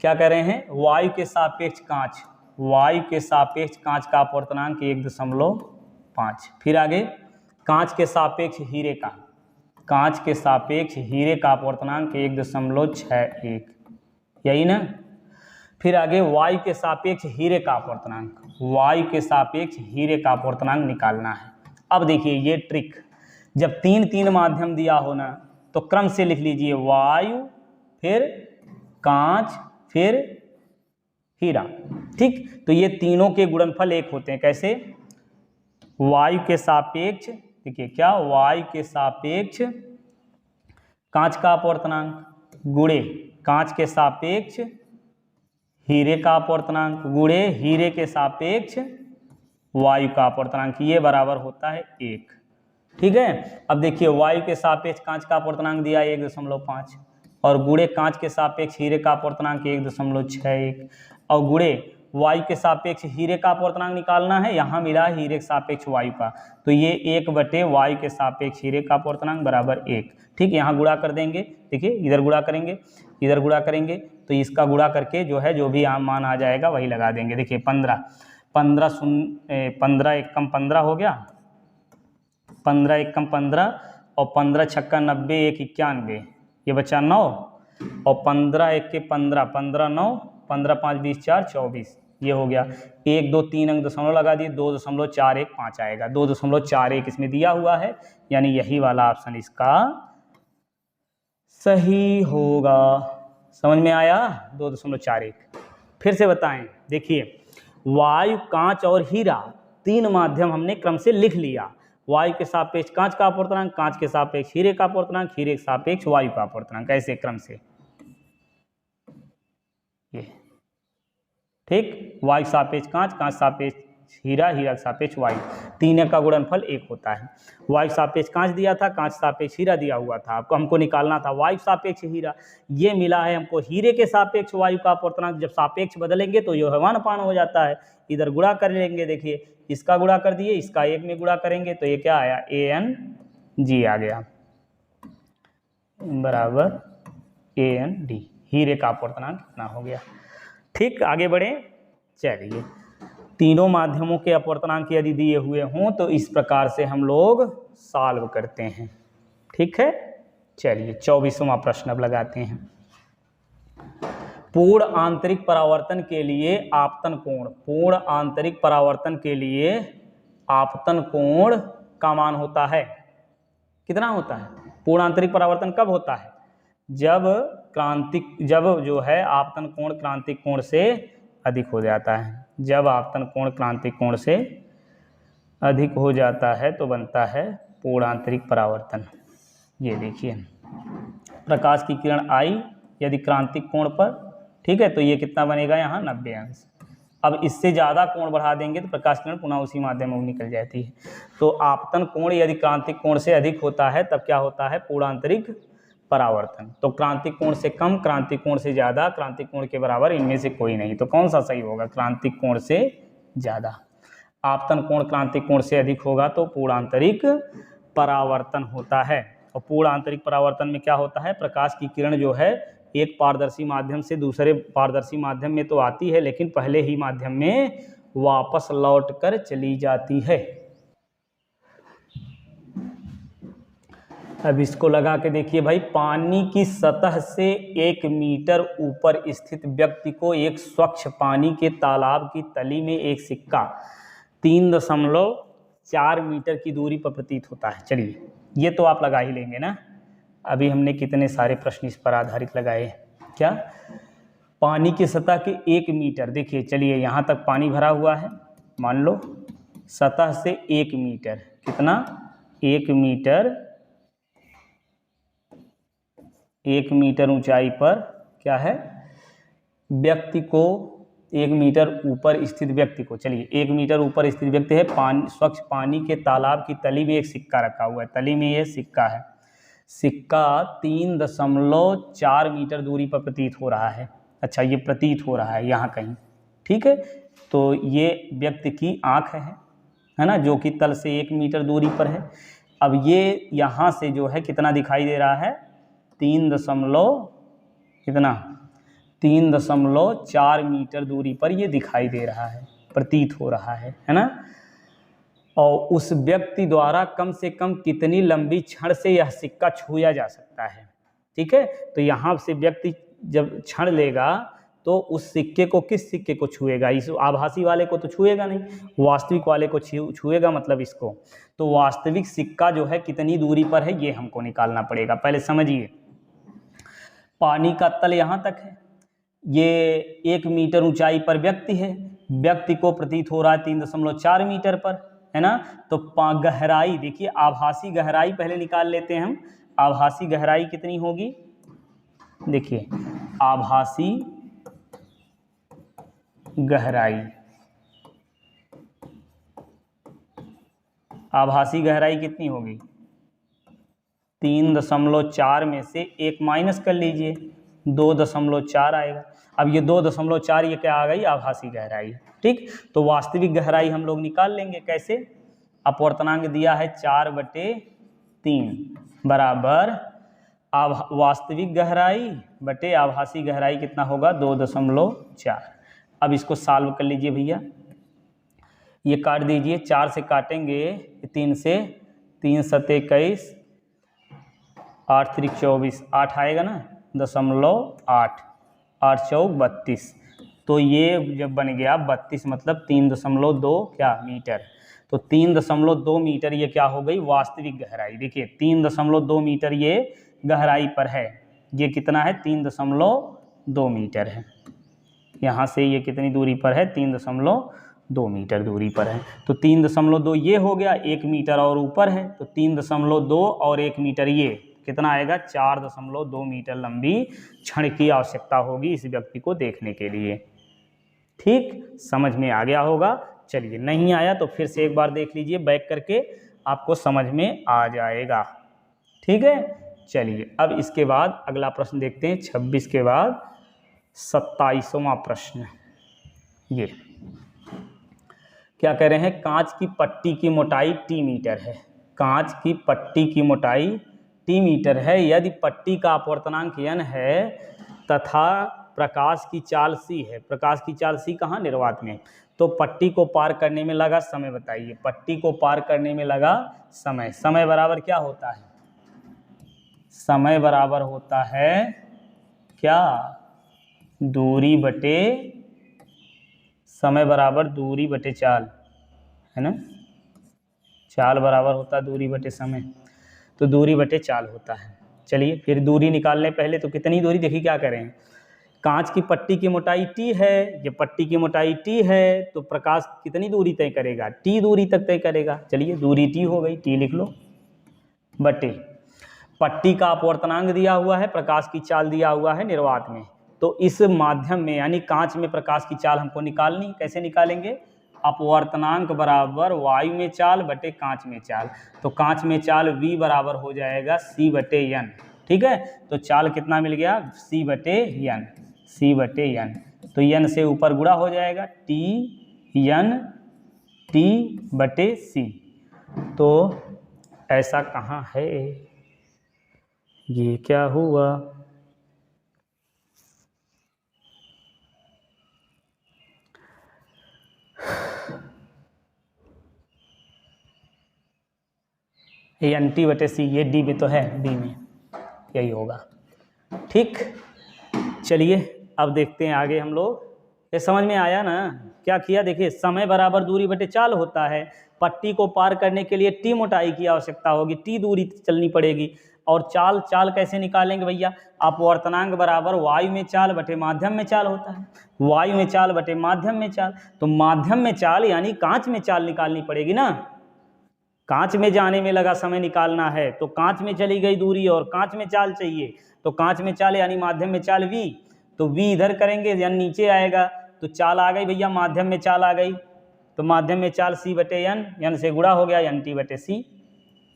क्या कह रहे हैं, वायु के सापेक्ष कांच, वायु के सापेक्ष कांच का अपवर्तनांक 1.5। फिर आगे कांच के सापेक्ष हीरे का, कांच के सापेक्ष हीरे का अपवर्तनांक 1.61, यही ना। फिर आगे वायु के सापेक्ष हीरे का अपवर्तनांक, वायु के सापेक्ष हीरे का अपवर्तनांक निकालना है। अब देखिए ये ट्रिक, जब 3 माध्यम दिया हो ना तो क्रम से लिख लीजिए, वायु फिर कांच फिर हीरा, ठीक। तो ये तीनों के गुणनफल 1 होते हैं, कैसे, वायु के सापेक्ष, देखिए क्या, वायु के सापेक्ष कांच का अपवर्तनांक गुणे कांच के सापेक्ष हीरे का अपवर्तनांक गुणे हीरे के सापेक्ष वायु का अपवर्तनांक, ये बराबर होता है 1, ठीक है। अब देखिए वायु के सापेक्ष कांच का अपवर्तनांक दिया 1.5 और गुणे कांच के सापेक्ष हीरे का अपवर्तनांक 1.61 और गुणे वायु के सापेक्ष हीरे का अपवर्तनांक निकालना है, यहाँ मिला हीरे के सापेक्ष वायु का, तो ये 1 वायु के सापेक्ष हीरे का अपवर्तनांक बराबर 1, ठीक। यहाँ गुणा कर देंगे, देखिए इधर गुणा करेंगे, इधर गुणा करेंगे, तो इसका गुणा करके जो है जो भी आम मान आ जाएगा वही लगा देंगे। देखिए 15 एकम 15 हो गया, 15 एकम 15 और 15 छक्का 90, 1 91, ये बचा 9 और 15 1 के 15, 15 9, 15 5 20 4 24, ये हो गया। 1 2 3 अंक दशमलव लगा दिए, 2.415 आएगा, 2.41 इसमें दिया हुआ है, यानी यही वाला ऑप्शन इसका सही होगा। समझ में आया, 2.41। फिर से बताएं, देखिए वायु कांच और हीरा 3 माध्यम हमने क्रम से लिख लिया, वायु के सापेक्ष कांच का अपवर्तनांक, कांच के सापेक्ष हीरे का अपवर्तनांक, हीरे के सापेक्ष वायु का अपवर्तनांक, ऐसे क्रम से, ये ठीक। वायु सापेक्ष कांच, कांच सापेक्ष हीरा, हीरा के सापेक्ष वायु, 3 का गुणनफल 1 होता है। वायु सापेक्ष कांच दिया था, कांच सापेक्ष हीरा दिया हुआ था, आपको हमको निकालना था वायु सापेक्ष हीरा, ये मिला है हमको हीरे के सापेक्ष वायु का अपवर्तनांक। जब सापेक्ष बदलेंगे तो ये हवानुपान हो जाता है, इधर गुणा कर लेंगे, देखिए इसका गुणा कर दिए, इसका 1 में गुणा करेंगे तो ये क्या आया, ANG आ गया बराबर AND, हीरे का अपवर्तनांक कितना हो गया, ठीक। आगे बढ़े, चलिए तीनों माध्यमों के अपवर्तनांक यदि दिए हुए हों तो इस प्रकार से हम लोग सॉल्व करते हैं, ठीक है। चलिए 24वां प्रश्न अब लगाते हैं। पूर्ण आंतरिक परावर्तन के लिए आपतन कोण, पूर्ण आंतरिक परावर्तन के लिए आपतन कोण का मान होता है, कितना होता है, पूर्ण आंतरिक परावर्तन कब होता है, जब जो है आपतन कोण क्रांतिक कोण से अधिक हो जाता है, जब आपतन कोण क्रांतिक कोण से अधिक हो जाता है तो बनता है पूर्ण आंतरिक परावर्तन। ये देखिए प्रकाश की किरण आई यदि क्रांतिक कोण पर, ठीक है, तो ये कितना बनेगा यहाँ 90 अंश। अब इससे ज़्यादा कोण बढ़ा देंगे तो प्रकाश किरण पुनः उसी माध्यम में निकल जाती है। तो आपतन कोण यदि क्रांतिक कोण से अधिक होता है तब क्या होता है, पूर्ण आंतरिक परावर्तन। तो क्रांतिक कोण से कम, क्रांतिक कोण से ज़्यादा, क्रांतिक कोण के बराबर, इनमें से कोई नहीं, तो कौन सा सही होगा, क्रांतिक कोण से ज़्यादा। आपतन कोण क्रांतिक कोण से अधिक होगा तो पूर्ण आंतरिक परावर्तन होता है। और पूर्ण आंतरिक परावर्तन में क्या होता है, प्रकाश की किरण जो है एक पारदर्शी माध्यम से दूसरे पारदर्शी माध्यम में तो आती है, लेकिन पहले ही माध्यम में वापस लौटकर चली जाती है। अब इसको लगा के देखिए भाई, पानी की सतह से 1 मीटर ऊपर स्थित व्यक्ति को एक स्वच्छ पानी के तालाब की तली में एक सिक्का 3.4 मीटर की दूरी पर प्रतीत होता है। चलिए, ये तो आप लगा ही लेंगे ना। अभी हमने कितने सारे प्रश्न इस पर आधारित लगाए। क्या? पानी की सतह के 1 मीटर, देखिए चलिए यहाँ तक पानी भरा हुआ है, मान लो सतह से 1 मीटर, कितना? 1 मीटर, 1 मीटर ऊंचाई पर क्या है? व्यक्ति को 1 मीटर ऊपर स्थित व्यक्ति को, चलिए 1 मीटर ऊपर स्थित व्यक्ति है, पानी, स्वच्छ पानी के तालाब की तली में एक सिक्का रखा हुआ है, तली में ये सिक्का है, सिक्का 3.4 मीटर दूरी पर प्रतीत हो रहा है। अच्छा, ये प्रतीत हो रहा है यहाँ कहीं, ठीक है। तो ये व्यक्ति की आँख है ना, जो कि तल से 1 मीटर दूरी पर है। अब ये यहाँ से जो है कितना दिखाई दे रहा है? 3.4 मीटर दूरी पर ये दिखाई दे रहा है, प्रतीत हो रहा है ना। और उस व्यक्ति द्वारा कम से कम कितनी लंबी छड़ से यह सिक्का छुआ जा सकता है? ठीक है, तो यहाँ से व्यक्ति जब छड़ लेगा तो उस सिक्के को, किस सिक्के को छुएगा? इस आभासी वाले को तो छुएगा नहीं, वास्तविक वाले को छुएगा, मतलब इसको। तो वास्तविक सिक्का जो है कितनी दूरी पर है, ये हमको निकालना पड़ेगा। पहले समझिए, पानी का तल यहाँ तक है, ये 1 मीटर ऊंचाई पर व्यक्ति है, व्यक्ति को प्रतीत हो रहा है 3.4 मीटर पर, है ना। तो गहराई देखिए, आभासी गहराई पहले निकाल लेते हैं हम। आभासी गहराई कितनी होगी? देखिए, आभासी गहराई, आभासी गहराई कितनी होगी? 3.4 में से 1 माइनस कर लीजिए, 2.4 आएगा। अब ये 2.4 ये क्या आ गई? आभासी गहराई। ठीक, तो वास्तविक गहराई हम लोग निकाल लेंगे। कैसे? अपवर्तनांक दिया है 4/3 बराबर वास्तविक गहराई बटे आभासी गहराई, कितना होगा? 2.4। अब इसको सॉल्व कर लीजिए भैया, ये काट दीजिए, 4 से काटेंगे 3 से, 3 सते 21, 8 त्रिक 24, 8 आएगा ना, 0.8, 8 चौक 32। तो ये जब बन गया 32, मतलब 3.2 क्या मीटर। तो 3.2 मीटर ये क्या हो गई? वास्तविक गहराई। देखिए 3.2 मीटर ये गहराई पर है, ये कितना है? 3.2 मीटर है। यहाँ से ये कितनी दूरी पर है? 3.2 मीटर दूरी पर है। तो 3.2 ये हो गया, 1 मीटर और ऊपर है, तो 3.2 और 1 मीटर, ये कितना आएगा? 4.2 मीटर लंबी छड़ की आवश्यकता होगी इस व्यक्ति को देखने के लिए। ठीक, समझ में आ गया होगा। चलिए, नहीं आया तो फिर से एक बार देख लीजिए, बैक करके, आपको समझ में आ जाएगा। ठीक है, चलिए अब इसके बाद अगला प्रश्न देखते हैं। 26 के बाद 27वां प्रश्न, ये क्या कह रहे हैं? कांच की पट्टी की मोटाई टी मीटर है, कांच की पट्टी की मोटाई टी मीटर है, यदि पट्टी का अपवर्तनांक n है तथा प्रकाश की चाल c है। प्रकाश की चाल c कहाँ? निर्वात में। तो पट्टी को पार करने में लगा समय बताइए। पट्टी को पार करने में लगा समय, समय बराबर क्या होता है? समय बराबर होता है क्या? दूरी बटे, समय बराबर दूरी बटे चाल, है ना। चाल बराबर होता है दूरी बटे समय, तो दूरी बटे चाल होता है। चलिए फिर दूरी निकाल लें पहले। तो कितनी दूरी, देखिए क्या करें, कांच की पट्टी की मोटाई t है, ये पट्टी की मोटाई t है, तो प्रकाश कितनी दूरी तय करेगा? t दूरी तक तय करेगा। चलिए दूरी t हो गई, t लिख लो, बटे पट्टी का अपवर्तनांक दिया हुआ है, प्रकाश की चाल दिया हुआ है निर्वात में। तो इस माध्यम में यानी कांच में प्रकाश की चाल हमको निकालनी, कैसे निकालेंगे? अपवर्तनांक बराबर वायु में चाल बटे कांच में चाल। तो कांच में चाल v बराबर हो जाएगा c बटे n। ठीक है, तो चाल कितना मिल गया? c बटे n, c बटे n। तो n से ऊपर गुणा हो जाएगा, t n t बटे c। तो ऐसा कहाँ है? ये क्या हुआ? एन टी बटे सी, ये डी में तो है, डी में यही होगा। ठीक, चलिए अब देखते हैं आगे हम लोग। ये समझ में आया ना? क्या किया, देखिए समय बराबर दूरी बटे चाल होता है। पट्टी को पार करने के लिए टी मोटाई की आवश्यकता होगी, टी दूरी चलनी पड़ेगी। और चाल कैसे निकालेंगे भैया? अपवर्तनांक बराबर वायु में चाल बटे माध्यम में चाल होता है, वायु में चाल बटे माध्यम में चाल। तो माध्यम में चाल यानी कांच में चाल निकालनी पड़ेगी ना। कांच में जाने में लगा समय निकालना है, तो कांच में चली गई दूरी और कांच में चाल चाहिए, तो कांच में चाल यानी माध्यम में चाल v, तो v इधर करेंगे यानी नीचे आएगा, तो चाल आ गई भैया, माध्यम में चाल आ गई, तो माध्यम में चाल c बटे n से गुणा हो गया एन टी बटे सी।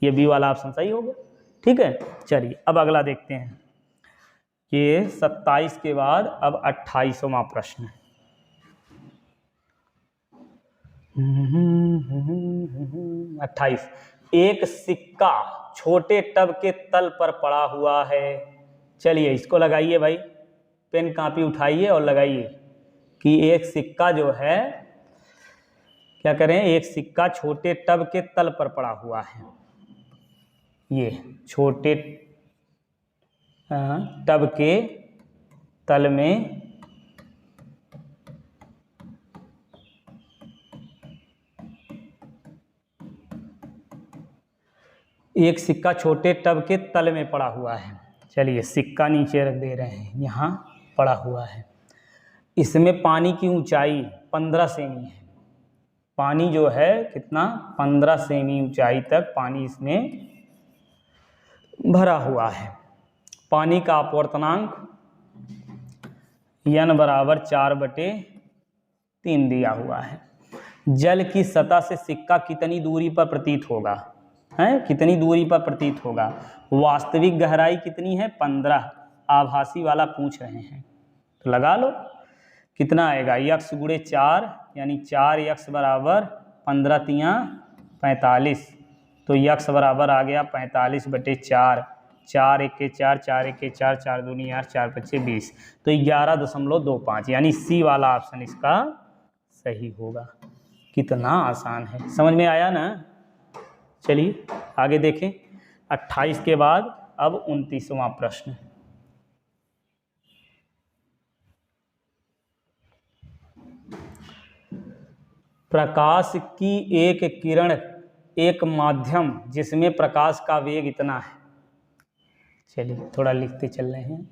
ये बी वाला ऑप्शन सही हो गया। ठीक है, चलिए अब अगला देखते हैं। ये 27 के बाद अब 28वां प्रश्न है। 28, एक सिक्का छोटे टब के तल पर पड़ा हुआ है। चलिए इसको लगाइए भाई, पेन कापी उठाइए और लगाइए कि एक सिक्का जो है, क्या करें, एक सिक्का छोटे टब के तल पर पड़ा हुआ है। ये छोटे टब के तल में एक सिक्का छोटे टब के तल में पड़ा हुआ है। चलिए सिक्का नीचे रख दे रहे हैं, यहाँ पड़ा हुआ है। इसमें पानी की ऊंचाई 15 सेमी है। पानी जो है कितना, 15 सेमी ऊंचाई तक पानी इसमें भरा हुआ है। पानी का अपवर्तनांक n बराबर 4/3 दिया हुआ है। जल की सतह से सिक्का कितनी दूरी पर प्रतीत होगा, है कितनी दूरी पर प्रतीत होगा? वास्तविक गहराई कितनी है, 15। आभासी वाला पूछ रहे हैं, तो लगा लो कितना आएगा, x गुणे 4 यानी 4x बराबर 15 तियाँ 45, तो x बराबर आ गया 45/4। 4 1 के 4, 4 1 के 4, 4 दूनी 8, 4 5 20, तो 11.25 यानी सी वाला ऑप्शन इसका सही होगा। कितना आसान है, समझ में आया ना? चलिए आगे देखें। 28 के बाद अब 29वां प्रश्न। प्रकाश की एक किरण एक माध्यम जिसमें प्रकाश का वेग इतना है। चलिए थोड़ा लिखते चल रहे हैं।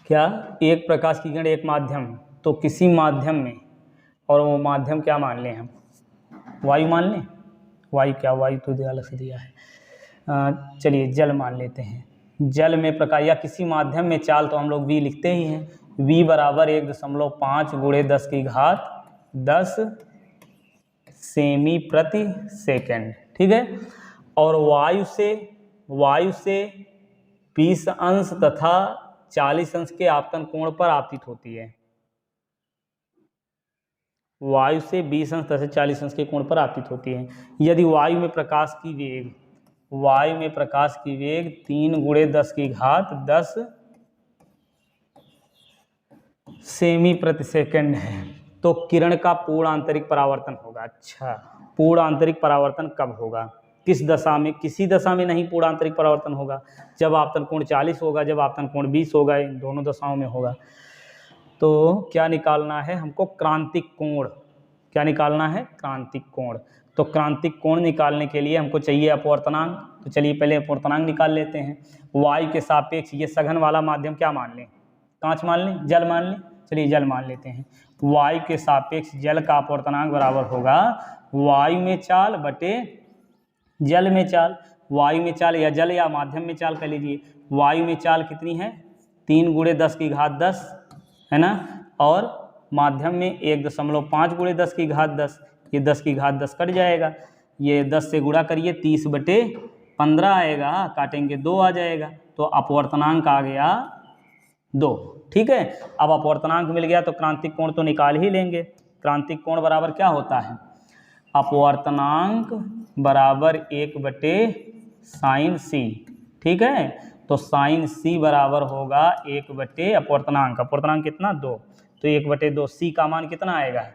क्या, एक प्रकाश की किरण एक माध्यम, तो किसी माध्यम में, और वो माध्यम क्या मान लें हम, वायु मान लें। वायु क्या, वायु तो अलग से दिया है। चलिए जल मान लेते हैं। जल में प्रकाश या किसी माध्यम में चाल तो हम लोग v लिखते ही हैं। v बराबर 1.5 गुणे 10 सेमी प्रति सेकंड। ठीक है, और वायु से 20 अंश तथा 40 अंश के आपतन कोण पर आपतित होती है। वायु से 20 अंश तथा 40 अंश के कोण पर आपतित होती है। यदि वायु में प्रकाश की वेग 3 गुणे 10 सेमी प्रति सेकंड है, तो किरण का पूर्ण आंतरिक परावर्तन होगा। अच्छा, पूर्ण आंतरिक परावर्तन कब होगा, किस दशा में? किसी दशा में नहीं पूर्ण आंतरिक परावर्तन होगा, जब आपतन कोण 40 होगा, जब आपतन कोण 20 होगा, इन दोनों दशाओं में होगा। तो क्या निकालना है हमको, क्रांतिक कोण। क्या निकालना है, क्रांतिक कोण। तो क्रांतिक कोण निकालने के लिए हमको चाहिए अपवर्तनांक। तो चलिए पहले अपवर्तनांक निकाल लेते हैं। वायु के सापेक्ष ये सघन वाला माध्यम क्या मान लें, कांच मान लें, जल मान लें। चलिए जल मान लेते हैं। वायु के सापेक्ष जल का अपवर्तनांक बराबर होगा वायु में चाल बटे जल में चाल। वायु में चाल या जल या माध्यम में चाल कर लीजिए। वायु में चाल कितनी है, 3 गुणे 10 है ना, और माध्यम में 1.5 गुणे 10, ये 10 कट जाएगा, ये 10 से गुणा करिए 30/15 आएगा, काटेंगे 2 आ जाएगा, तो अपवर्तनांक आ गया 2। ठीक है, अब अपवर्तनांक मिल गया तो क्रांतिक कोण तो निकाल ही लेंगे। क्रांतिक कोण बराबर क्या होता है, अपवर्तनांक बराबर 1/sin c। ठीक है, तो sin c बराबर होगा 1/अपवर्तनांक। अपवर्तनांक कितना, 2, तो 1/2। c का मान कितना आएगा,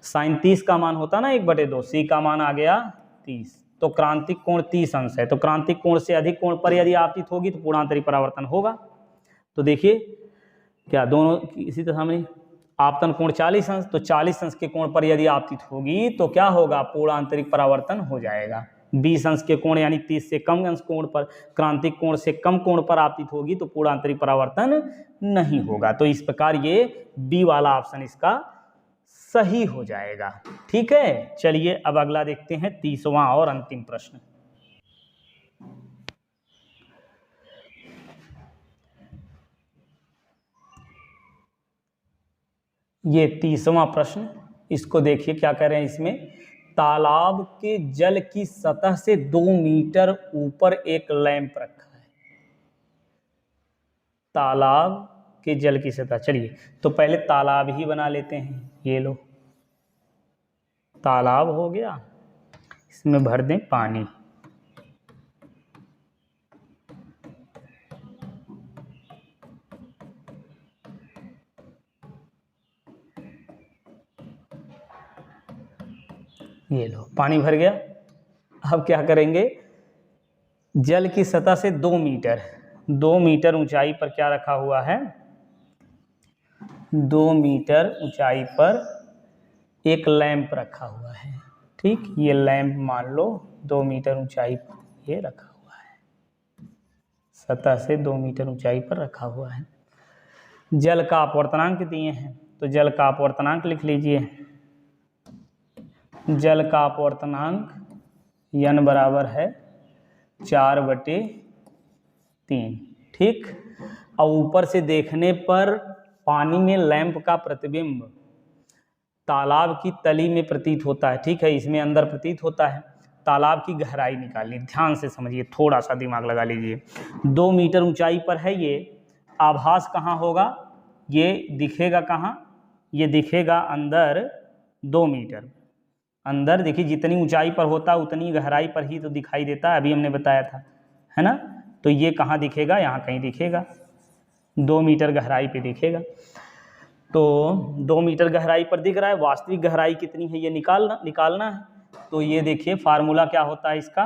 साइन 30 का मान होता ना 1/2, सी का मान आ गया 30, तो क्रांतिक कोण 30 अंश है, तो क्रांतिक कोण से अधिक कोण पर यदि आपतित होगी तो पूर्णांतरिक परावर्तन होगा। तो देखिए क्या दोनों इसी तरह में आपतन कोण 40 अंश, तो 40 अंश के कोण पर यदि आपतित होगी तो क्या होगा, पूर्णांतरिक परावर्तन हो जाएगा। 20 अंश के कोण यानी 30 से कम अंश कोण पर, क्रांतिक कोण से कम कोण पर आपतित होगी तो पूर्णांतरिक परावर्तन नहीं होगा। तो इस प्रकार ये बी वाला ऑप्शन इसका सही हो जाएगा। ठीक है, चलिए अब अगला देखते हैं 30वां और अंतिम प्रश्न। ये 30वां प्रश्न, इसको देखिए क्या कह रहे हैं इसमें, तालाब के जल की सतह से 2 मीटर ऊपर एक लैंप रखा है। तालाब के जल की सतह, चलिए तो पहले तालाब ही बना लेते हैं। ये लो तालाब हो गया, इसमें भर दें पानी। ये लो पानी भर गया। अब क्या करेंगे, जल की सतह से 2 मीटर ऊंचाई पर क्या रखा हुआ है, 2 मीटर ऊंचाई पर एक लैंप रखा हुआ है। ठीक, ये लैंप मान लो 2 मीटर ऊंचाई पर ये रखा हुआ है, सतह से 2 मीटर ऊंचाई पर रखा हुआ है। जल का अपवर्तनांक दिए हैं, तो जल का अपवर्तनांक लिख लीजिए। जल का अपवर्तनांक n बराबर है 4/3। ठीक, और ऊपर से देखने पर पानी में लैंप का प्रतिबिंब तालाब की तली में प्रतीत होता है। ठीक है, इसमें अंदर प्रतीत होता है। तालाब की गहराई निकालनी, ध्यान से समझिए, थोड़ा सा दिमाग लगा लीजिए। 2 मीटर ऊंचाई पर है ये, आभास कहाँ होगा, ये दिखेगा कहाँ, ये दिखेगा अंदर 2 मीटर अंदर। देखिए जितनी ऊंचाई पर होता है उतनी गहराई पर ही तो दिखाई देता है, अभी हमने बताया था, है ना। तो ये कहाँ दिखेगा, यहाँ कहीं दिखेगा, 2 मीटर गहराई पे दिखेगा। तो 2 मीटर गहराई पर दिख रहा है, वास्तविक गहराई कितनी है ये निकालना है। तो ये देखिए फार्मूला क्या होता है इसका,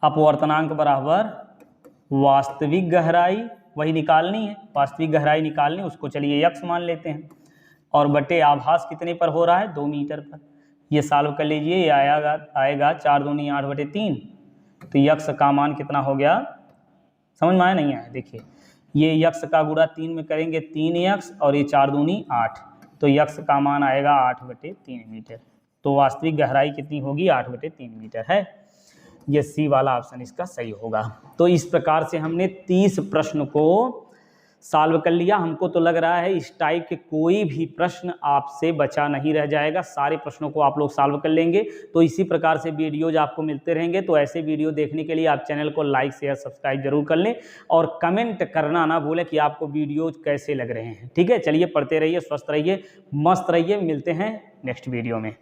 अपवर्तनांक बराबर वास्तविक गहराई, वही निकालनी है, वास्तविक गहराई निकालनी, उसको चलिए x मान लेते हैं, और बटे आभास कितने पर हो रहा है, 2 मीटर पर। ये सॉल्व कर लीजिए, ये आएगा 4 दूनी 8/3। तो x का मान कितना हो गया, समझ में आया नहीं आया, देखिए ये x का गुणा 3 में करेंगे 3x, और ये 4 दूनी 8, तो x का मान आएगा 8/3 मीटर। तो वास्तविक गहराई कितनी होगी, 8/3 मीटर है। ये सी वाला ऑप्शन इसका सही होगा। तो इस प्रकार से हमने 30 प्रश्न को सॉल्व कर लिया। हमको तो लग रहा है इस टाइप के कोई भी प्रश्न आपसे बचा नहीं रह जाएगा, सारे प्रश्नों को आप लोग सॉल्व कर लेंगे। तो इसी प्रकार से वीडियोज आपको मिलते रहेंगे। तो ऐसे वीडियो देखने के लिए आप चैनल को लाइक शेयर सब्सक्राइब जरूर कर लें, और कमेंट करना ना भूलें कि आपको वीडियोज कैसे लग रहे हैं। ठीक है, चलिए पढ़ते रहिए, स्वस्थ रहिए, मस्त रहिए, मिलते हैं नेक्स्ट वीडियो में।